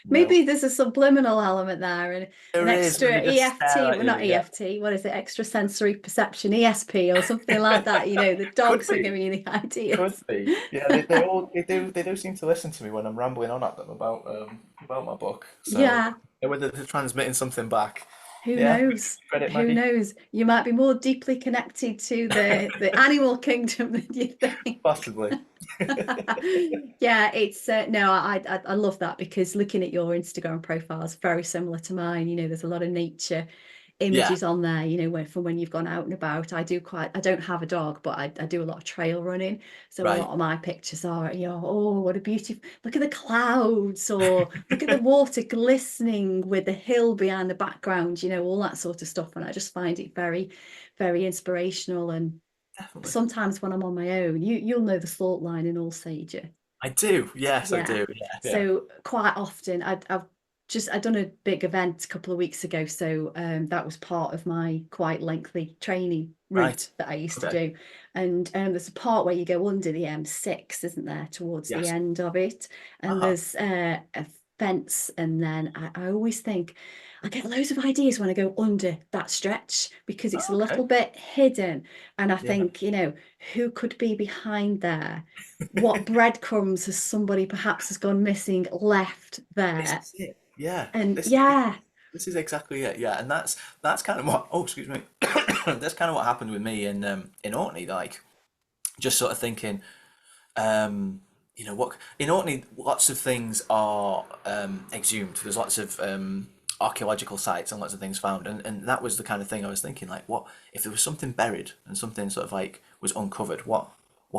No. Maybe there's a subliminal element there, and an There is when extra they just stare EFT, at well, not you. Yeah, EFT, what is it? Extra sensory perception, ESP, or something like that. The could dogs are be, giving you the could ideas. be. Yeah, they do seem to listen to me when I'm rambling on at them about my book. So Yeah, whether they're transmitting something back, who yeah, knows? credit Who Maggie, knows? You might be more deeply connected to the animal kingdom than you think. possibly. Yeah, it's no, I love that, because looking at your Instagram profile is very similar to mine. There's a lot of nature Yeah, images on there, from when you've gone out and about. I don't have a dog, but I do a lot of trail running. So a right. lot of my pictures are, oh, what a beautiful, look at the clouds, or look at the water glistening with the hill behind the background, all that sort of stuff. And I just find it very, very inspirational. And Definitely. sometimes when I'm on my own, you'll know the salt line in Alsager. I do. Yes, I Yeah. do. Yeah, yeah. So quite often I done a big event a couple of weeks ago. So that was part of my quite lengthy training Right. route that I used to Okay. do. And there's a part where you go under the M6, isn't there, towards the Yes. end of it. And Uh-huh. there's a fence. And then I always think I get loads of ideas when I go under that stretch, because it's a Okay. little bit hidden. And I Yeah. think, who could be behind there? What breadcrumbs has somebody perhaps has gone missing left This there? is it. Yeah. And This is it. yeah, This is exactly it. Yeah, and that's kind of what. Oh, excuse me. That's kind of what happened with me in Orkney. Like, just sort of thinking, what in Orkney, lots of things are exhumed. There's lots of archaeological sites and lots of things found, and that was the kind of thing I was thinking. Like, what if there was something buried and something sort of like was uncovered? What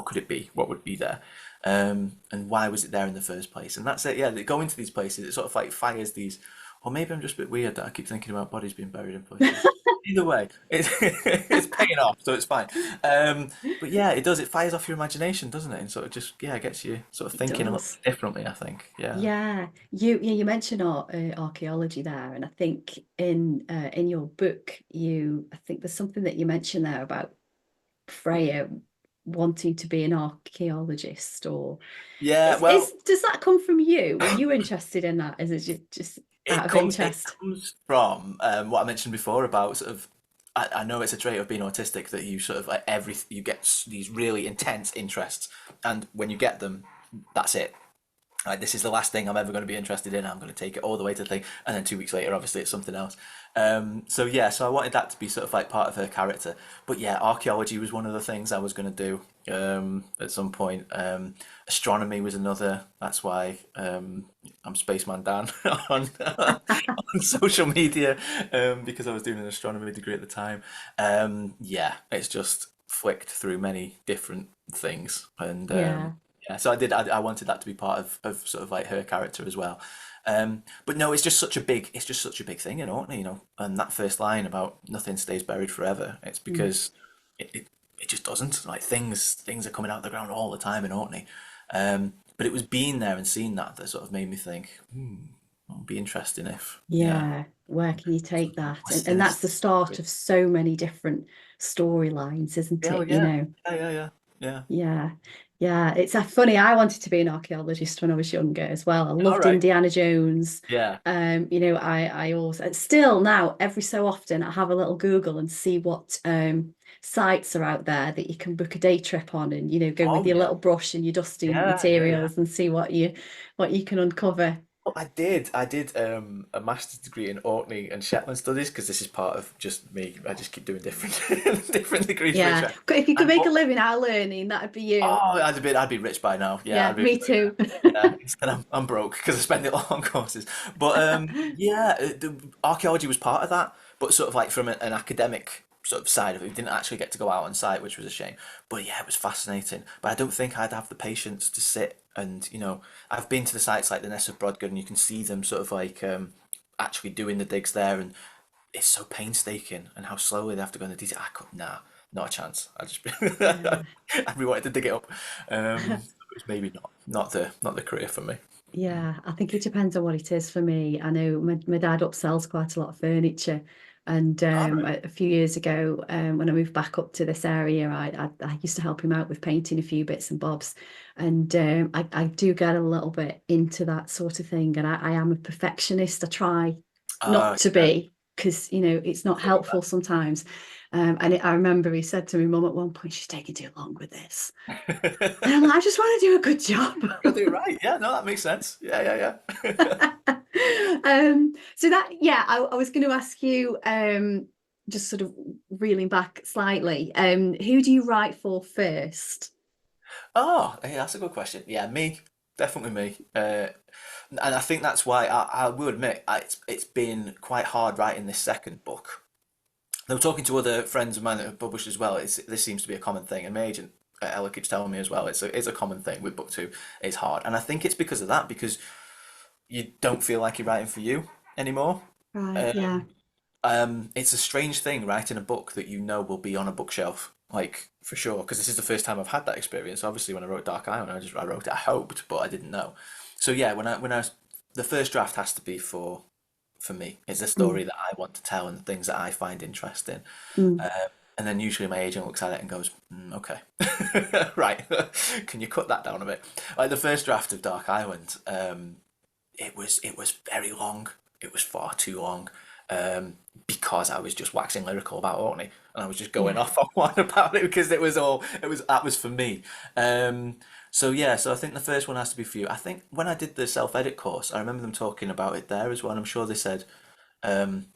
could it be? What would be there? And why was it there in the first place? And that's it. Yeah, they go into these places. It sort of like fires these. Or maybe I'm just a bit weird that I keep thinking about bodies being buried in places. Either way, it's paying off, so it's fine. But yeah, it does. It fires off your imagination, doesn't it? And sort of just yeah, gets you sort of it thinking a little does. bit differently. I think. Yeah. Yeah, you mentioned archaeology there, and I think in your book, I think there's something that you mentioned there about Freya wanting to be an archaeologist, or Yeah. is Well, does that come from you? Were you interested in that? Is it just out it of comes it interest? comes from what I mentioned before about sort of. I know it's a trait of being autistic that you sort of like you get these really intense interests, and when you get them, that's it. Like, this is the last thing I'm ever going to be interested in. I'm going to take it all the way to the thing, and then 2 weeks later, obviously, it's something else. So yeah, so I wanted that to be sort of like part of her character. But yeah, archaeology was one of the things I was going to do at some point. Astronomy was another. That's why I'm Spaceman Dan on social media because I was doing an astronomy degree at the time. Yeah, it's just flicked through many different things, and Yeah, yeah, so I wanted that to be part of sort of like her character as well. But no, it's just such a big thing in Orkney, and that first line about nothing stays buried forever. It's mm, because it just doesn't. Like, things are coming out of the ground all the time in Orkney. But it was being there and seeing that sort of made me think, It'll be interesting if, yeah, Yeah, where can you take that? And listing is. that's the start of so many different storylines, isn't Yeah, it? yeah, yeah, yeah, yeah, yeah. Yeah, yeah. It's funny. I wanted to be an archaeologist when I was younger as well. I All loved right. Indiana Jones. Yeah. I also still now every so often I have a little Google and see what sites are out there that you can book a day trip on, and go with Oh your yeah. little brush and your dusting Yeah, yeah, yeah. materials and see what you can uncover. Well, I did a master's degree in Orkney and Shetland studies because this is part of just me. I just keep doing different different degrees for each Yeah, one. if you could And make a living out of learning, that'd be you. oh, I'd be rich by now. Yeah, Yeah, I'd be. me too. Yeah, instead I'm broke because I spend it all on courses. But yeah, the archaeology was part of that, but sort of like from an academic sort of side of it, we didn't actually get to go out on site, which was a shame. But yeah, it was fascinating. But I don't think I'd have the patience to sit and I've been to the sites like the Ness of Brodgar, and you can see them sort of like actually doing the digs there, and it's so painstaking and how slowly they have to go in the detail. I could, nah, not a chance. I just Yeah. I'd be wanting to dig it up. It was maybe not the career for me. Yeah, I think it depends on what it is for me. I know my dad upsells quite a lot of furniture. And All right. a few years ago, when I moved back up to this area, I used to help him out with painting a few bits and bobs. And I do get a little bit into that sort of thing. And I am a perfectionist. I try not to Yeah, be, because, it's not so helpful sometimes. I remember he said to me, Mum, at one point, she's taking too long with this. And I'm bad. like, I just want to do a good job. Gotta do it right. Yeah, no, that makes sense. Yeah, yeah, yeah. So that, yeah, I was going to ask you, just sort of reeling back slightly, who do you write for first? Oh, hey, that's a good question. Yeah, me, definitely me. And I think that's why I will admit it's been quite hard writing this second book. Though talking to other friends of mine that have published as well, this seems to be a common thing, and my agent Ella keeps telling me as well. It's a common thing with book two. It's hard, and I think it's because of that, because you don't feel like you're writing for you anymore. Right, Uh, yeah. it's a strange thing writing a book that you know will be on a bookshelf, like for sure. Because this is the first time I've had that experience. Obviously, when I wrote Dark Island, I wrote it. I hoped, but I didn't know. So yeah, the first draft has to be for me. It's a story Mm, that I want to tell and the things that I find interesting. mm. Um, and then usually my agent looks at it and goes, okay, right, can you cut that down a bit? Like the first draft of Dark Island, it was very long. It was far too long, because I was just waxing lyrical about Orkney, and I was just going Yeah, off on one about it because that was for me. So yeah, so I think the first one has to be for you. I think when I did the self-edit course, I remember them talking about it there as well. And I'm sure they said,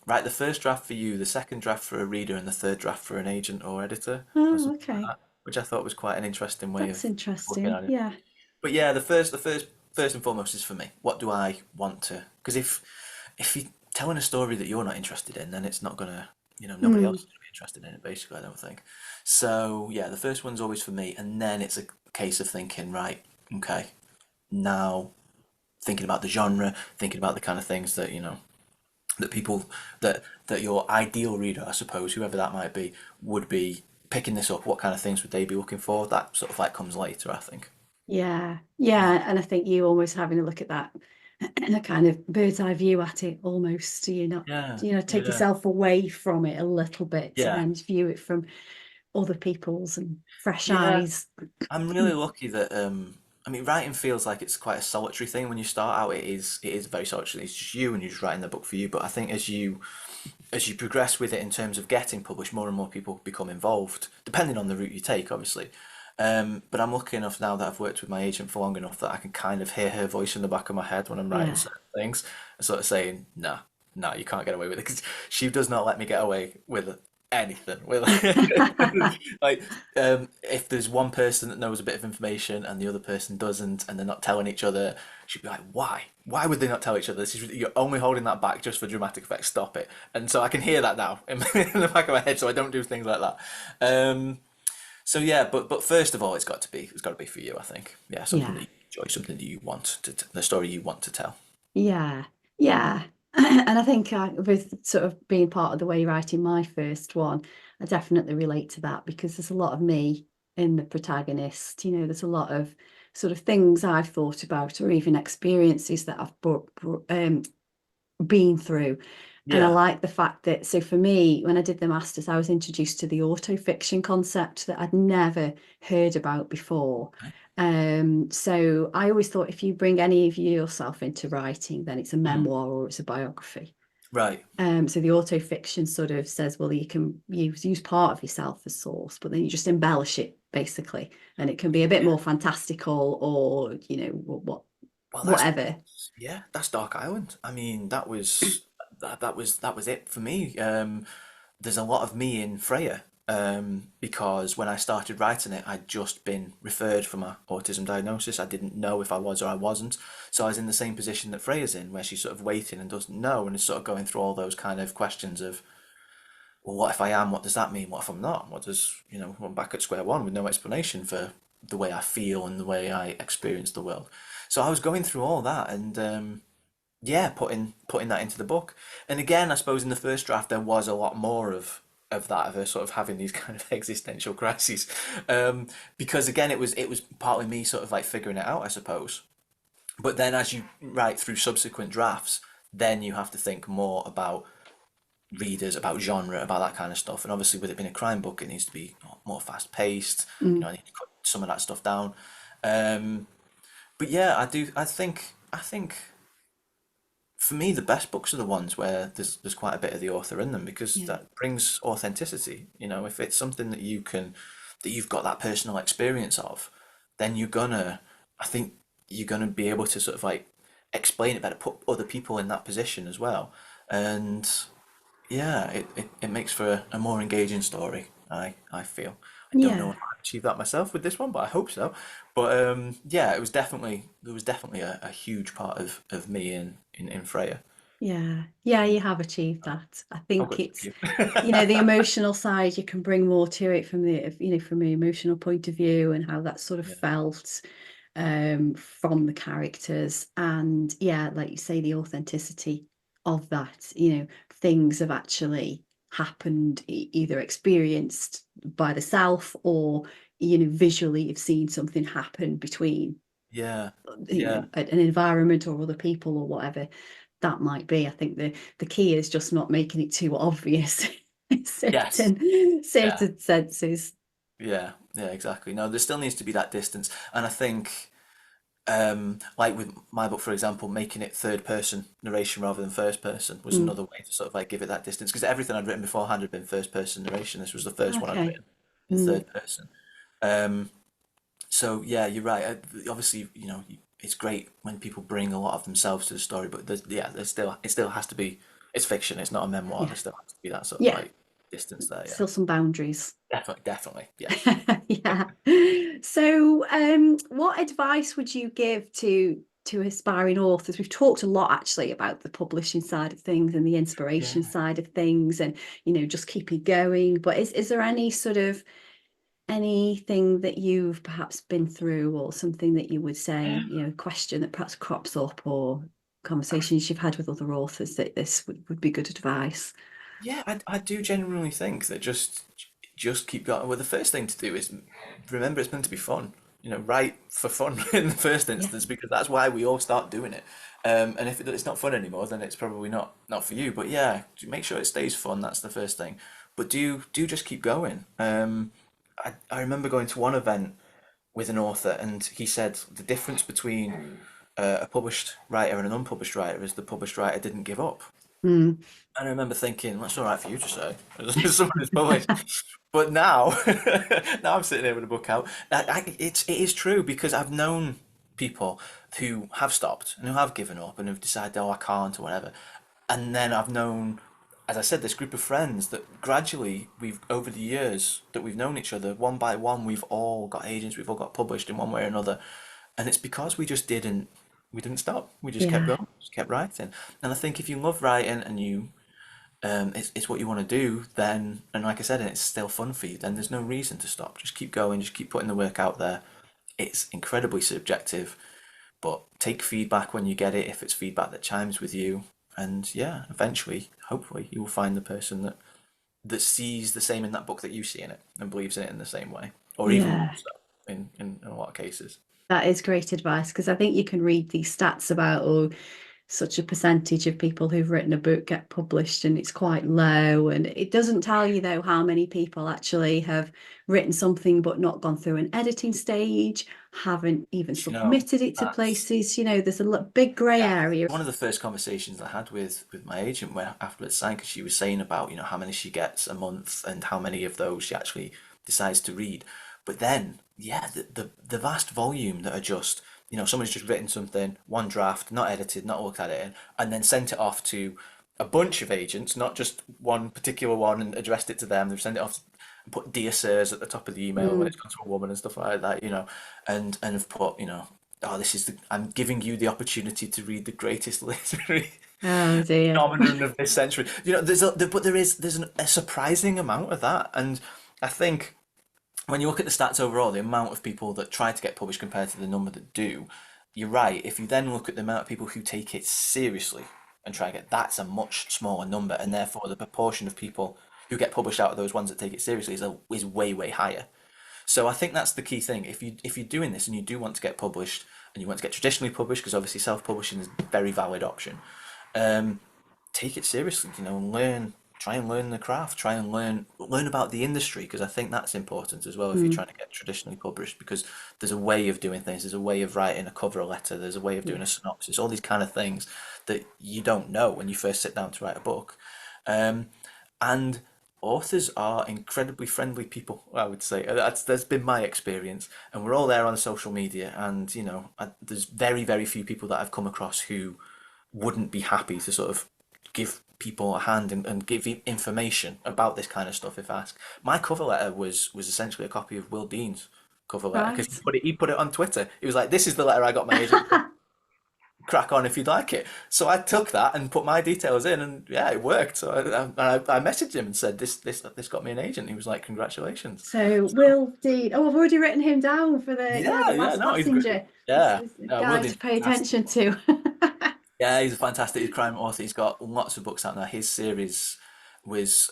write the first draft for you, the second draft for a reader, and the third draft for an agent or editor or oh, something like okay, that, which I thought was quite an interesting way that's of looking interesting. at it. Yeah. But yeah, first and foremost is for me. What do I want to? Because if you're telling a story that you're not interested in, then it's not gonna, nobody else Mm. is gonna be interested in it. Basically, I don't think. So yeah, the first one's always for me, and then it's a case of thinking, right, okay, now thinking about the genre, thinking about the kind of things that that people that your ideal reader, I suppose, whoever that might be, would be picking this up. What kind of things would they be looking for? That sort of like comes later, I think. Yeah, Yeah. yeah, and I think you almost having a look at that, a kind of bird's eye view at it almost, so you're not, Yeah, take yeah, yourself away from it a little bit yeah, and view it from other people's and fresh yeah. eyes. I'm really lucky that I mean writing feels like it's quite a solitary thing when you start out. It is very solitary. It's just you and you're just writing the book for you. But I think as you progress with it in terms of getting published, more and more people become involved, depending on the route you take, obviously. But I'm lucky enough now that I've worked with my agent for long enough that I can kind of hear her voice in the back of my head when I'm writing Yeah. certain things, and sort of saying, "Nah, nah, you can't get away with it," because she does not let me get away with anything. With like, if there's one person that knows a bit of information and the other person doesn't, and they're not telling each other, she'd be like, "Why? Why would they not tell each other? You're only holding that back just for dramatic effect. Stop it!" And so I can hear that now in the back of my head, so I don't do things like that. So yeah, but first of all, it's got to be for you. I think, yeah, something that Yeah. you enjoy, something that you want the story you want to tell. Yeah, yeah. And I think with sort of being part of the way writing my first one, I definitely relate to that because there's a lot of me in the protagonist. There's a lot of sort of things I've thought about or even experiences that I've been through. And I Yeah. like the fact that, so for me, when I did the masters, I was introduced to the autofiction concept that I'd never heard about before. Okay. So I always thought if you bring any of yourself into writing, then it's a Mm. memoir or it's a biography. Right. So the autofiction sort of says, well, you can use part of yourself as source, but then you just embellish it basically, and it can be a bit more fantastical or Well, whatever. yeah, that's Dark Island. I mean, that was it for me. There's a lot of me in Freya, because when I started writing it, I'd just been referred for my autism diagnosis. I didn't know if I was or I wasn't, so I was in the same position that Freya's in, where she's sort of waiting and doesn't know, and is sort of going through all those kind of questions of, well, what if I am? What does that mean? What if I'm not? What does, I'm back at square one with no explanation for the way I feel and the way I experience the world. So I was going through all that, and yeah, putting that into the book. And again, I suppose in the first draft there was a lot more of that, of her sort of having these kind of existential crises, because again it was partly me sort of like figuring it out, I suppose. But then as you write through subsequent drafts, then you have to think more about readers, about genre, about that kind of stuff. And obviously, with it being a crime book, it needs to be more fast paced. Mm. I need to cut some of that stuff down. Um, but yeah, I think for me, the best books are the ones where there's quite a bit of the author in them, because Yeah. that brings authenticity. If it's something that you've got that personal experience of, then I think you're gonna be able to sort of like explain it better, put other people in that position as well, and yeah, it makes for a more engaging story. I feel. I don't know Yeah. if I achieved that myself with this one, but I hope so. But yeah, there was definitely a huge part of me in Freya. Yeah, yeah, you have achieved that. I Oh, think good, thank it's, you. the emotional side, you can bring more to it from from an emotional point of view and how that sort of Yeah, felt from the characters. And yeah, like you say, the authenticity of that, things have actually happened, either experienced by the self or, visually you've seen something happen between, yeah, yeah. an environment or other people or whatever that might be. I think the key is just not making it too obvious in Yes, yeah, certain senses. yeah, yeah. Exactly. No, there still needs to be that distance, and I think. Like with my book, for example, making it third person narration rather than first person was Mm. another way to sort of like give it that distance, because everything I'd written beforehand had been first person narration. This was the first one I'd Okay. written in Mm. third person. Um, so yeah, you're right. Obviously, it's great when people bring a lot of themselves to the story, but it still has to be. It's fiction. It's not a memoir. Yeah. There still has to be that sort of Yeah. like distance there. Yeah, Still some boundaries. definitely, definitely. Yes. Yeah. So, what advice would you give to aspiring authors? We've talked a lot actually about the publishing side of things and the inspiration Yeah. side of things, and just keeping going. But is there any sort of anything that you've perhaps been through, or something that you would say, question that perhaps crops up, or conversations you've had with other authors that this would be good advice? Yeah, I do genuinely think that just keep going. Well, the first thing to do is remember it's meant to be fun. Write for fun in the first Yeah. instance, because that's why we all start doing it. And if it's not fun anymore, then it's probably not for you. But yeah, make sure it stays fun. That's the first thing. But do just keep going. I remember going to one event with an author, and he said the difference between a published writer and an unpublished writer is the published writer didn't give up. Mm. And I remember thinking, that's all right for you to say, as someone who's published. But now, now I'm sitting here with a book out. It is true, because I've known people who have stopped and who have given up and have decided, oh, I can't or whatever. And then I've known, as I said, this group of friends that gradually over the years that we've known each other, one by one, we've all got agents, we've all got published in one way or another. And it's because we didn't stop. We just kept Yeah. going, just kept writing. And I think if you love writing and it's what you want to do, then, and like I said, and it's still fun for you, then there's no reason to stop. Just keep going, just keep putting the work out there. It's incredibly subjective, but take feedback when you get it, if it's feedback that chimes with you. And yeah, eventually, hopefully, you will find the person that sees the same in that book that you see in it and believes in it in the same way, or even more Yeah. so in a lot of cases. That is great advice, because I think you can read these stats about, oh, such a percentage of people who've written a book get published, and it's quite low. And it doesn't tell you, though, how many people actually have written something but not gone through an editing stage, haven't even You know, submitted it to that's places. There's a big grey yeah. area. One of the first conversations I had with my agent where after it signed, because she was saying about, how many she gets a month and how many of those she actually decides to read. But then, yeah, the vast volume that are just, someone's just written something, one draft, not edited, not looked at it, and then sent it off to a bunch of agents, not just one particular one, and addressed it to them. They've sent it off and put "Dear Sirs" at the top of the email when Mm. it's gone to a woman and stuff like that, and have put, oh, I'm giving you the opportunity to read the greatest literary Oh dear. phenomenon of this century. But there's a surprising amount of that, and I think when you look at the stats overall, the amount of people that try to get published compared to the number that do, you're right. If you then look at the amount of people who take it seriously and try to get, that's a much smaller number, and therefore the proportion of people who get published out of those ones that take it seriously is way, way higher. So I think that's the key thing. If you're doing this and you do want to get published and you want to get traditionally published, because obviously self-publishing is a very valid option, um, take it seriously. Try and learn the craft, try and learn about the industry, because I think that's important as well if you're Mm. trying to get traditionally published, because there's a way of doing things, there's a way of writing a cover letter, there's a way of doing Yeah. a synopsis, all these kind of things that you don't know when you first sit down to write a book. Um, and authors are incredibly friendly people, I would say. That's been my experience, and we're all there on social media, and there's very, very few people that I've come across who wouldn't be happy to sort of give people a hand and give information about this kind of stuff if asked. My cover letter was essentially a copy of Will Dean's cover letter, because Right. he put it on Twitter. He was like, "This is the letter I got my agent. Crack on if you'd like it." So I took that and put my details in, and yeah, it worked. So I messaged him and said, "This got me an agent." He was like, "Congratulations." So So Will Dean. Oh, I've already written him down for the yeah, yeah, last no, he's good. passenger. This Yeah, is a no, Will guy Dean's to pay fantastic. attention to. Yeah, he's a fantastic crime author. He's got lots of books out now. His series was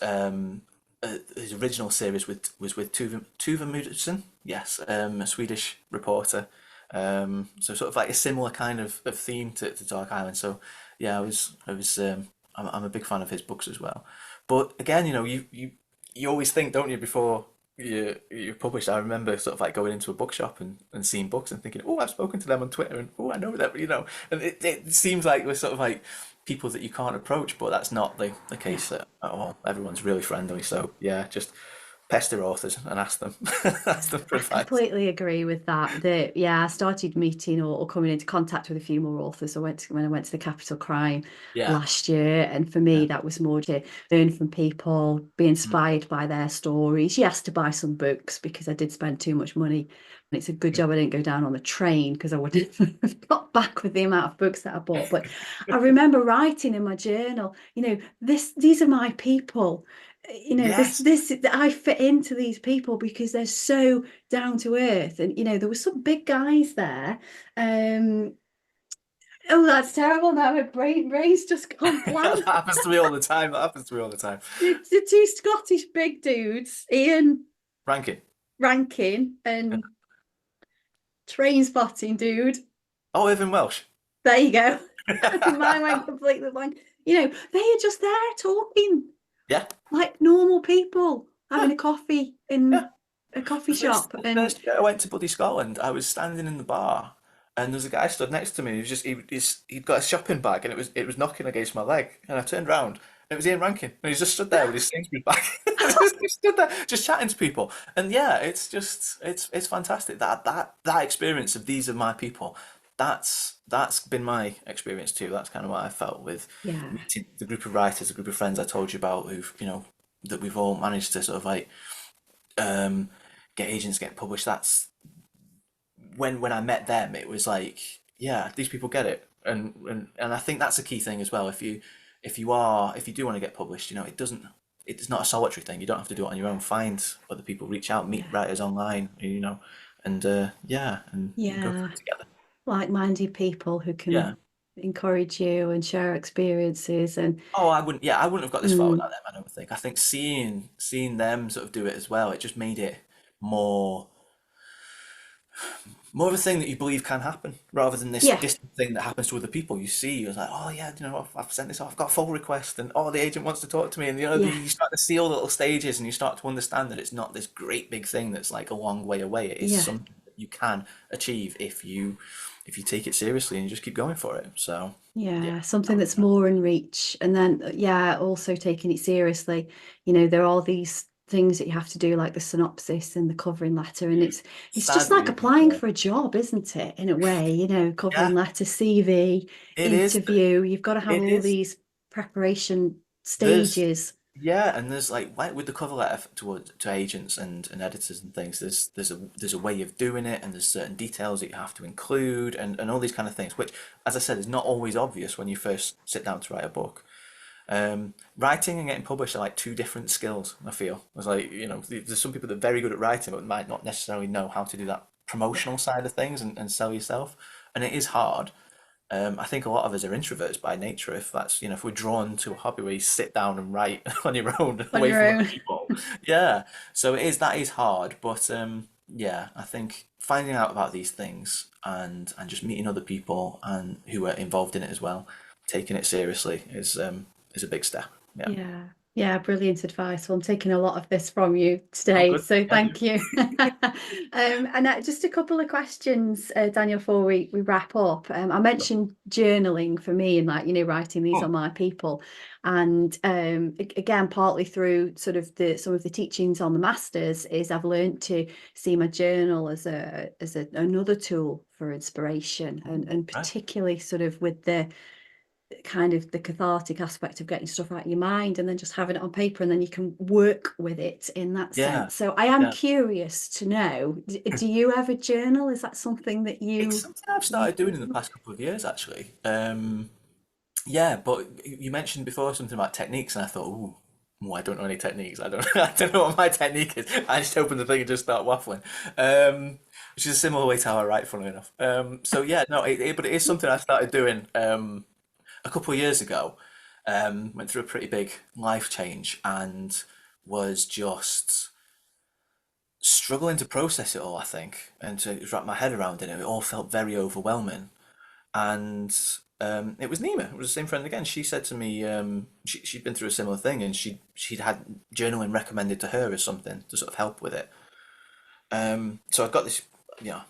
his original series was with Tuva Moodyson, yes, a Swedish reporter. So sort of like a similar kind of theme to Dark Island. So yeah, I'm a big fan of his books as well. But again, you always think, don't you, before you publish. I remember sort of like going into a bookshop and seeing books and thinking, oh, I've spoken to them on Twitter, and oh, I know them, and it seems like we're sort of like people that you can't approach, but that's not the Yeah. case at all. Everyone's really friendly, so yeah, just pester authors and ask them ask them for I advice. completely agree with that. Yeah, I started meeting or coming into contact with a few more authors. When I went to the Capital Crime Yeah, last year, and for me, yeah. that was more to learn from people, be Mm. inspired by their stories. Yes, to buy some books because I did spend too much money. And it's a good job I didn't go down on the train because I wouldn't have got back with the amount of books that I bought. But I remember writing in my journal, these are my people. Yes. This I fit into these people because they're so down to earth. And there were some big guys there. um oh, that's terrible. Now my brain's just gone That blank. happens to me all the time. That happens to me all the time. The two Scottish big dudes, Ian Ranking. Rankin and train spotting dude. Oh, Irvin Welsh. There you go. Mine went completely blank. They are just there talking Yeah, like normal people, yeah, having a coffee yeah. in a coffee shop. The And first year I went to Bloody Scotland, I was standing in the bar, and there was a guy stood next to me. He'd got a shopping bag, and it was knocking against my leg. And I turned round, and it was Ian Rankin, and he just stood there with his Sainsbury's bag, just stood there, just chatting to people. And yeah, it's fantastic that experience of these are my people. That's been my experience too. That's kind of what I felt with yeah, meeting the group of writers, the group of friends I told you about, who've that we've all managed to sort of like um, get agents get published. That's when I met them, it was like, yeah, these people get it, and I think that's a key thing as well. If you do want to get published, it's not a solitary thing. You don't have to do it on your own. Find other people, reach out, meet yeah, writers online, and yeah, and go through yeah. it together. Like-minded people who Yeah. can encourage you and share experiences. And Oh, I wouldn't. Yeah, I wouldn't have got this far mm, without them. I don't think. I think seeing them sort of do it as well, it just made it more more of a thing that you believe can happen rather than this Yeah, distant thing that happens to other people. You see, you're like, oh yeah, I've sent this off, I've got a full request, and oh, the agent wants to talk to me, and yeah, you start to see all the little stages, and you start to understand that it's not this great big thing that's like a long way away. It is yeah. something that you can achieve if you take it seriously and you just keep going for it. So yeah, Yeah, something that that's was more in reach. And then, yeah, also taking it seriously. You know, there are these things that you have to do, like the synopsis and the covering letter. And it's just like sadly, applying for a job, isn't it? In a way, you know, covering yeah, letter, CV, it is. interview. You've got to have It all is. these preparation There's stages. Yeah, and there's like with the cover letter to agents and editors and things. There's a way of doing it, and there's certain details that you have to include, and all these kind of things. Which, as I said, is not always obvious when you first sit down to write a book. Writing and getting published are like two different skills. I feel it's like there's some people that are very good at writing, but might not necessarily know how to do that Yeah. promotional side of things and sell yourself, and it is hard. I think a lot of us are introverts by nature. If that's, if we're drawn to a hobby where you sit down and write on your own, On away your from other own. people, yeah. So that is hard, but yeah, I think finding out about these things and just meeting other people and who are involved in it as well, taking it seriously is a big step. Yeah. Yeah, yeah, brilliant advice. Well, I'm taking a lot of this from you Oh, today, good. so Yeah, thank you. And just a couple of questions, Daniel, before we wrap up. I sure. mentioned journaling for me and like, you know, writing these Hmm. on my people. And again, partly through sort of some of the teachings on the masters is I've learned to see my journal as another tool for inspiration and Right. particularly sort of with the kind of the cathartic aspect of getting stuff out of your mind and then just having it on paper and then you can work with it in that Yeah. sense. So I am Yeah. curious to know, do you ever journal? Is that something that It's you something I've you started doing in the past couple of years, actually. Yeah, but you mentioned before something about techniques, and I thought, I don't know any techniques. I don't, I don't know what my technique is. I just open the thing and just start waffling, which is a similar way to how I write, funnily enough. So yeah, no, but it is something I started doing a couple of years ago. Went through a pretty big life change and was just struggling to process it all, I think, and to wrap my head around it. It all felt very overwhelming. And it was Nima. It was the same friend again. She said to me, she'd been through a similar thing, and she'd had journaling recommended to her as something to sort of help with it. So I've got this.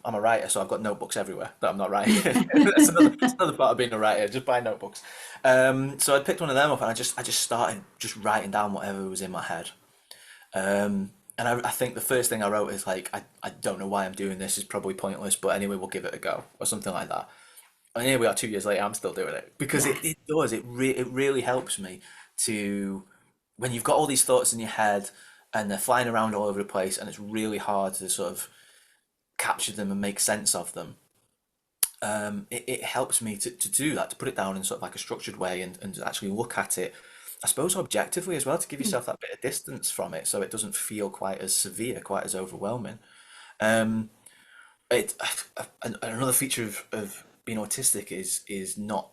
I'm a writer, so I've got notebooks everywhere that I'm not writing. That's another part of being a writer. Just buy notebooks. So I picked one of them up, and I just started just writing down whatever was in my head. And I think the first thing I wrote is like, I don't know why I'm doing this. It's probably pointless, but anyway, we'll give it a go, or something like that. And here we are 2 years later, I'm still doing it because Yeah. it does. It really helps me to, when you've got all these thoughts in your head and they're flying around all over the place and it's really hard to sort of capture them and make sense of them. It helps me to do that, to put it down in sort of like a structured way and to actually look at it, I suppose, objectively as well, to give Mm. yourself that bit of distance from it so it doesn't feel quite as severe, quite as overwhelming. Um, it Another feature of being autistic is not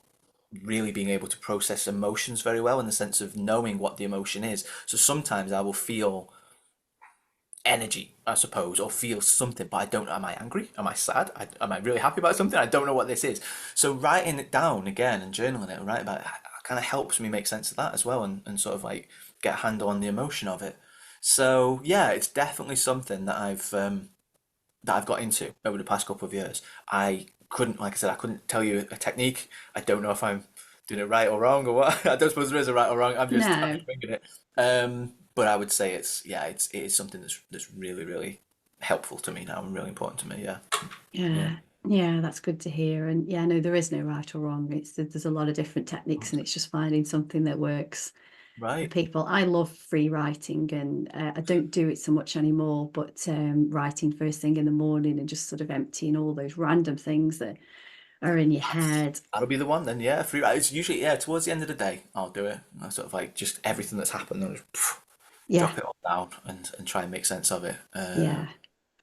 really being able to process emotions very well in the sense of knowing what the emotion is. So sometimes I will feel energy, I suppose, or feel something, but I don't know. Am I angry? Am I sad? Am I really happy about something? I don't know what this is. So writing it down again and journaling it and writing about it kind of helps me make sense of that as well and sort of like get a handle on the emotion of it. So yeah, it's definitely something that I've got into over the past couple of years. I couldn't, like I said, I couldn't tell you a technique. I don't know if I'm doing it right or wrong or what. I don't suppose there is a right or wrong. I'm No. just winging it. But I would say it is something that's really really helpful to me now and really important to me. Yeah, yeah, Yeah. Yeah, that's good to hear. And yeah, no, there is no right or wrong. There's a lot of different techniques and it's just finding something that works for right. people. I love free writing and I don't do it so much anymore, but writing first thing in the morning and just sort of emptying all those random things that are in your head. That'll be the one then. Yeah, free. It's usually towards the end of the day I'll do it. I sort of like just everything that's happened and just Yeah, drop it all down and try and make sense of it. yeah.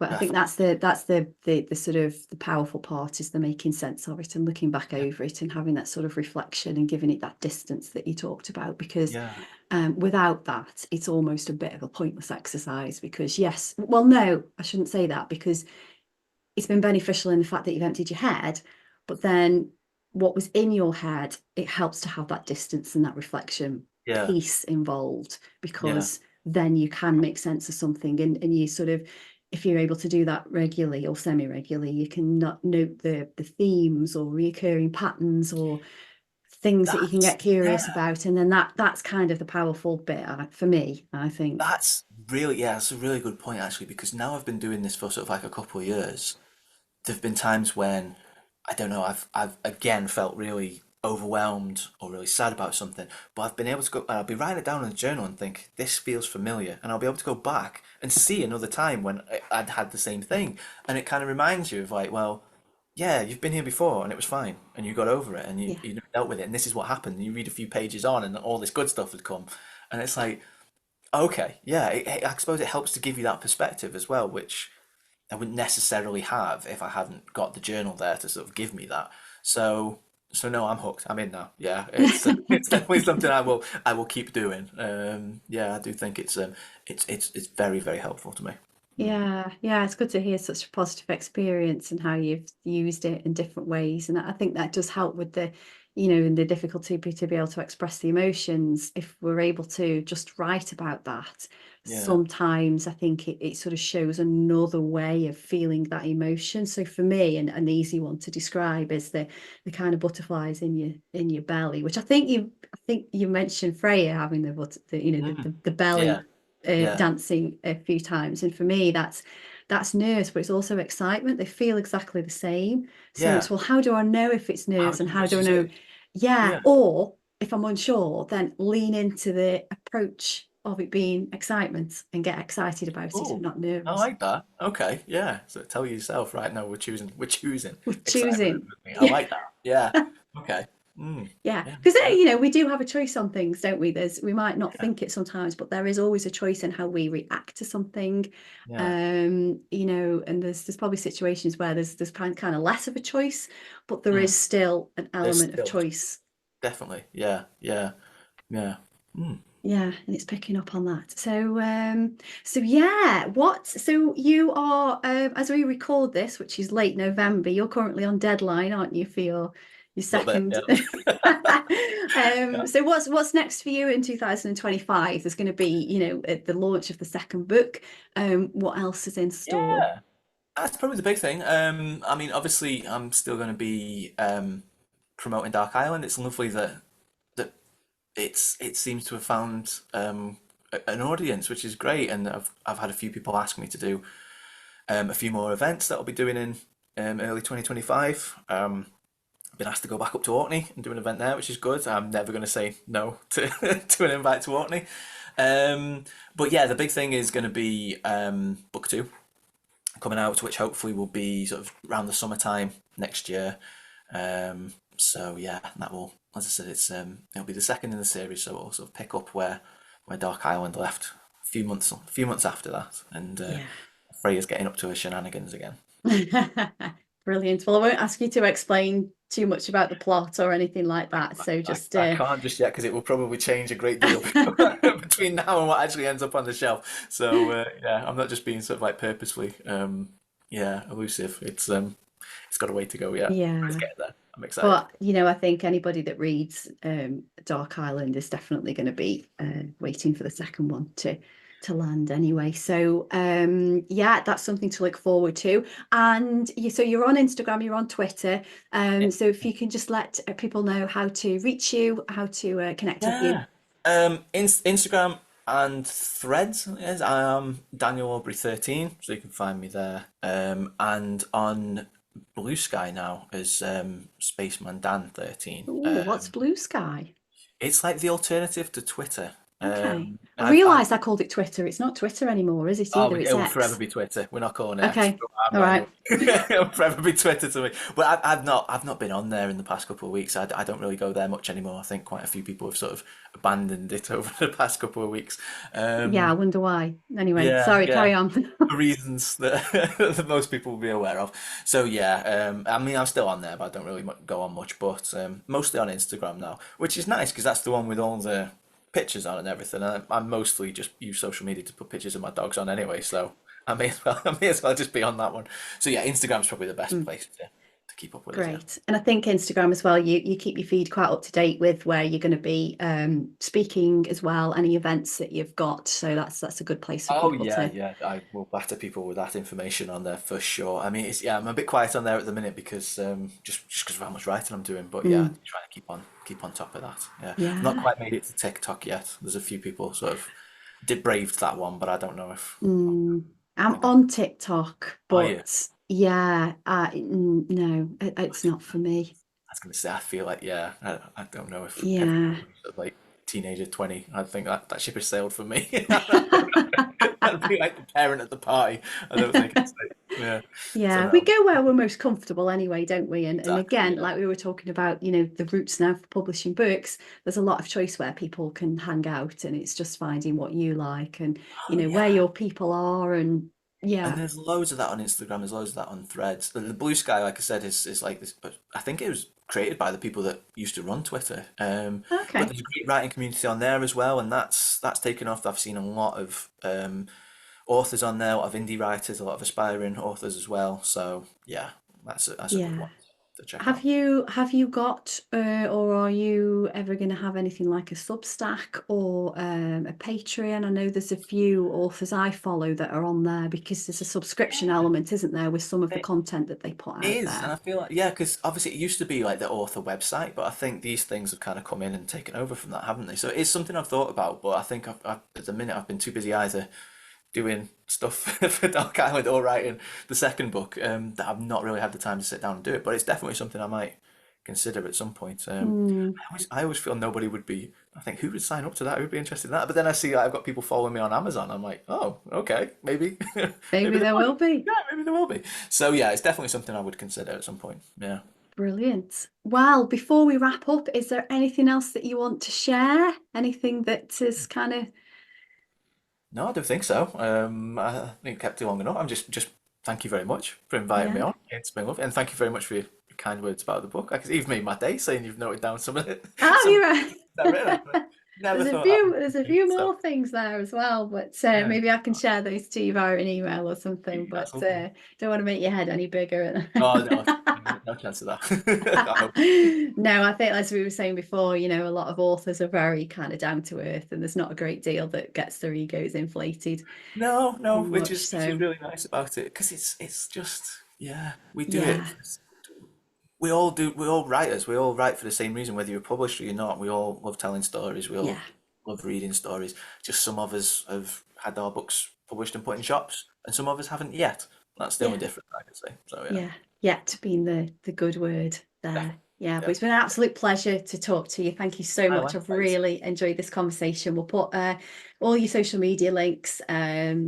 But I I think find, that's the sort of the powerful part is the making sense of it and looking back yeah, over it and having that sort of reflection and giving it that distance that you talked about. Because yeah, without that, it's almost a bit of a pointless exercise. Because yes, well, no, I shouldn't say that because it's been beneficial in the fact that you've emptied your head, but then what was in your head, it helps to have that distance and that reflection Yeah, piece involved, yeah. because then you can make sense of something, and you sort of, if you're able to do that regularly or semi-regularly, you can not note the themes or recurring patterns or things that you can That's get curious yeah. about, and then that's kind of the powerful bit for me, I think. That's really yeah. That's a really good point actually because now I've been doing this for sort of like a couple of years. There've been times when I don't know, I've again felt really overwhelmed or really sad about something, but I've been able to go and I'll be writing it down in a journal and think this feels familiar, and I'll be able to go back and see another time when I'd had the same thing, and it kind of reminds you of like, well, yeah, you've been here before and it was fine, and you got over it, and you Yeah. you dealt with it, and this is what happened. And you read a few pages on, and all this good stuff had come, and it's like, okay, yeah, I suppose it helps to give you that perspective as well, which I wouldn't necessarily have if I hadn't got the journal there to sort of give me that. So, so no, I'm hooked. I'm in now. Yeah, it's it's definitely something I will keep doing. Yeah, I do think it's very very helpful to me. Mm. Yeah, yeah, it's good to hear such a positive experience and how you've used it in different ways. And I think that does help with the difficulty to be able to express the emotions. If we're able to just write about that, Yeah. sometimes I think it sort of shows another way of feeling that emotion. So for me, and an easy one to describe is the kind of butterflies in your belly, which I think you mentioned Freya having Mm. the Yeah. belly Yeah. dancing a few times, and for me that's nerves, but it's also excitement. They feel exactly the same. So it's, Yeah. well, how do I know if it's How nerves, and how much do I is know? it? Yeah, Yeah. or if I'm unsure, then lean into the approach of it being excitement and get excited about it and Oh, not I nervous. like that. Okay. Yeah. So tell yourself right now we're choosing We're excitement choosing. over me. I Yeah. like that. Yeah. Okay. Mm. Yeah, Yeah. because Yeah. we do have a choice on things, don't we? We might not Yeah. think it sometimes, but there is always a choice in how we react to something. Yeah. And there's probably situations where there's kind of less of a choice, but there is Mm. still an There's element of still choice. definitely. Yeah. Yeah. Yeah. Mm. Yeah, and it's picking up on that. So yeah, so you are, as we record this, which is late November, you're currently on deadline, aren't you, for your A little bit. second? Yeah. Yeah. So what's next for you in 2025? There's going to be, at the launch of the second book. What else is in store? Yeah. That's probably the big thing. I mean, obviously, I'm still going to be promoting Dark Island. It's lovely that it seems to have found an audience, which is great. And I've had a few people ask me to do a few more events that I'll be doing in early 2025. Been asked to go back up to Orkney and do an event there, which is good. I'm never going to say no to to an invite to Orkney. But yeah, the big thing is going to be book two coming out, which hopefully will be sort of around the summertime next year. So yeah, that will, as I said, it'll be the second in the series, so it'll sort of pick up where Dark Island left a few months after that, and Yeah. Freya's getting up to her shenanigans again. Brilliant. Well, I won't ask you to explain too much about the plot or anything like that. So I, just I can't just yet because it will probably change a great deal between now and what actually ends up on the shelf. So yeah, I'm not just being sort of like purposefully yeah, elusive. It's got a way to go yet. Let's yeah. get there. I'm excited. But I think anybody that reads Dark Island is definitely going to be waiting for the second one to land anyway. So yeah, that's something to look forward to. And so you're on Instagram, you're on Twitter. So if you can just let people know how to reach you, how to connect with you. Yeah. Instagram and Threads is Daniel Aubrey 13, so you can find me there. And on Blue Sky now is Spaceman Dan 13. Ooh, what's Blue Sky? It's like the alternative to Twitter. Okay. I I've realised I called it Twitter. It's not Twitter anymore, is it Oh, either? it It's will forever X. be Twitter. We're not calling it X. Okay. I'm All not right. anyway. It'll forever be Twitter to me. But I've not been on there in the past couple of weeks. I don't really go there much anymore. I think quite a few people have sort of abandoned it over the past couple of weeks. Yeah, I Um, wonder why. Anyway, yeah, sorry, yeah, carry on. for reasons that, that most people will be aware of. So yeah, I mean, I'm still on there, but I don't really go on much. But mostly on Instagram now, which is nice because that's the one with all the pictures on and everything. I mostly just use social media to put pictures of my dogs on anyway. So I may as well just be on that one. So yeah, Instagram's probably the best place to keep up with us. Yeah. Great. And I think Instagram as well, you keep your feed quite up to date with where you're going to be speaking as well, any events that you've got. So that's a good place for Oh people yeah, to. yeah. I will batter people with that information on there for sure. I mean, it's yeah, I'm a bit quiet on there at the minute because just because of how much writing I'm doing. But yeah, Mm, trying to keep on top of that. Yeah, I've not yeah. quite made it to TikTok yet. There's a few people sort of did braved that one, but I don't know if I I'm think on TikTok, oh yeah. but yeah, no, it's not for me. I was gonna say I feel like yeah, I don't know if everyone Yeah. sort of like teenager 20. I think that ship has sailed for me. I'd be like the parent at the party. I don't think it's like yeah. So Yeah, we no, go where we're most comfortable anyway, don't we? And exactly. again, Yeah. like we were talking about, the routes now for publishing books, there's a lot of choice where people can hang out and it's just finding what you like and, Oh where yeah. your people are and And yeah. there's loads of that on Instagram. There's loads of that on Threads. The Blue Sky, like I said, is like this. But I think it was created by the people that used to run Twitter. But Okay. there's a great writing community on there as well, and that's taken off. I've seen a lot of authors on there, a lot of indie writers, a lot of aspiring authors as well. So yeah, that's a good Yeah. one to check Have out. you got or are you ever going to have anything like a Substack or a Patreon? I know there's a few authors I follow that are on there because there's a subscription element, isn't there, with some of the It content that they put out is, and there. I feel like yeah, because obviously it used to be like the author website, but I think these things have kind of come in and taken over from that, haven't they? So it's something I've thought about, but I think at the minute I've been too busy either doing stuff for Dark Island or writing the second book that I've not really had the time to sit down and do it. But it's definitely something I might consider at some point. Hmm. I always feel nobody would be. I think who would sign up to that? Who would be interested in that? But then I see like, I've got people following me on Amazon. I'm like, oh, okay, maybe, Maybe maybe there there might. will be. Yeah, maybe there will be. So yeah, it's definitely something I would consider at some point. Yeah. Brilliant. Well, before we wrap up, is there anything else that you want to share? Anything that is kind of, No, I don't think so. I think kept too long enough. I'm just thank you very much for inviting me yeah. on. It's been lovely, and thank you very much for your kind words about the book. Like, you've made my day saying you've noted down some of it, Oh, some of you're the right. things I've written. But never There's a thought I few, would there's a do it. few So more things there as well, but yeah, maybe I can share those to you via an email or something. that's But lovely. don't want to make your head any bigger. Oh no, no chance of that. I hope. No, I think as we were saying before, a lot of authors are very kind of down to earth, and there's not a great deal that gets their egos inflated No, no, too which much. is So really nice about it because it's just yeah, we do it. yeah, We all do. We're all writers. We all write for the same reason, whether you're published or you're not. We all love telling stories. We yeah, all love reading stories. Just some of us have had our books published and put in shops, and some of us haven't yet. That's the only yeah. difference I could say. So yeah, Yeah, yet being the good word there. definitely. Yeah, but Yeah. it's been an absolute pleasure to talk to you. Thank you so I much. I've likewise. really enjoyed this conversation. We'll put all your social media links,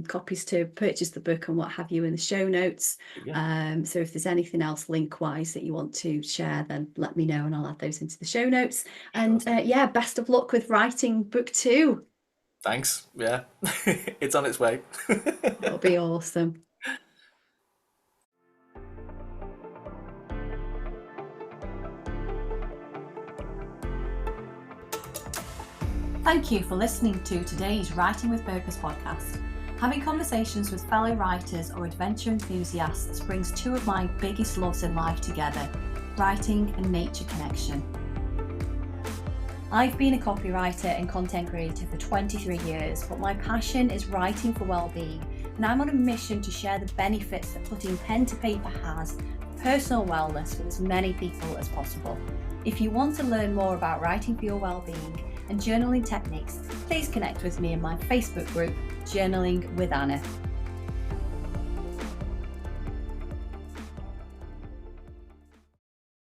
copies to purchase the book and what have you in the show notes. Yeah. So if there's anything else link-wise that you want to share, then let me know and I'll add those into the show notes. Sure And thing. yeah, best of luck with writing book 2. Thanks. Yeah. It's on its way. It'll be awesome. Thank you for listening to today's Writing with Purpose podcast. Having conversations with fellow writers or adventure enthusiasts brings two of my biggest loves in life together, writing and nature connection. I've been a copywriter and content creator for 23 years, but my passion is writing for well-being, and I'm on a mission to share the benefits that putting pen to paper has for personal wellness with as many people as possible. If you want to learn more about writing for your well-being and journaling techniques, please connect with me in my Facebook group, Journaling with Anna.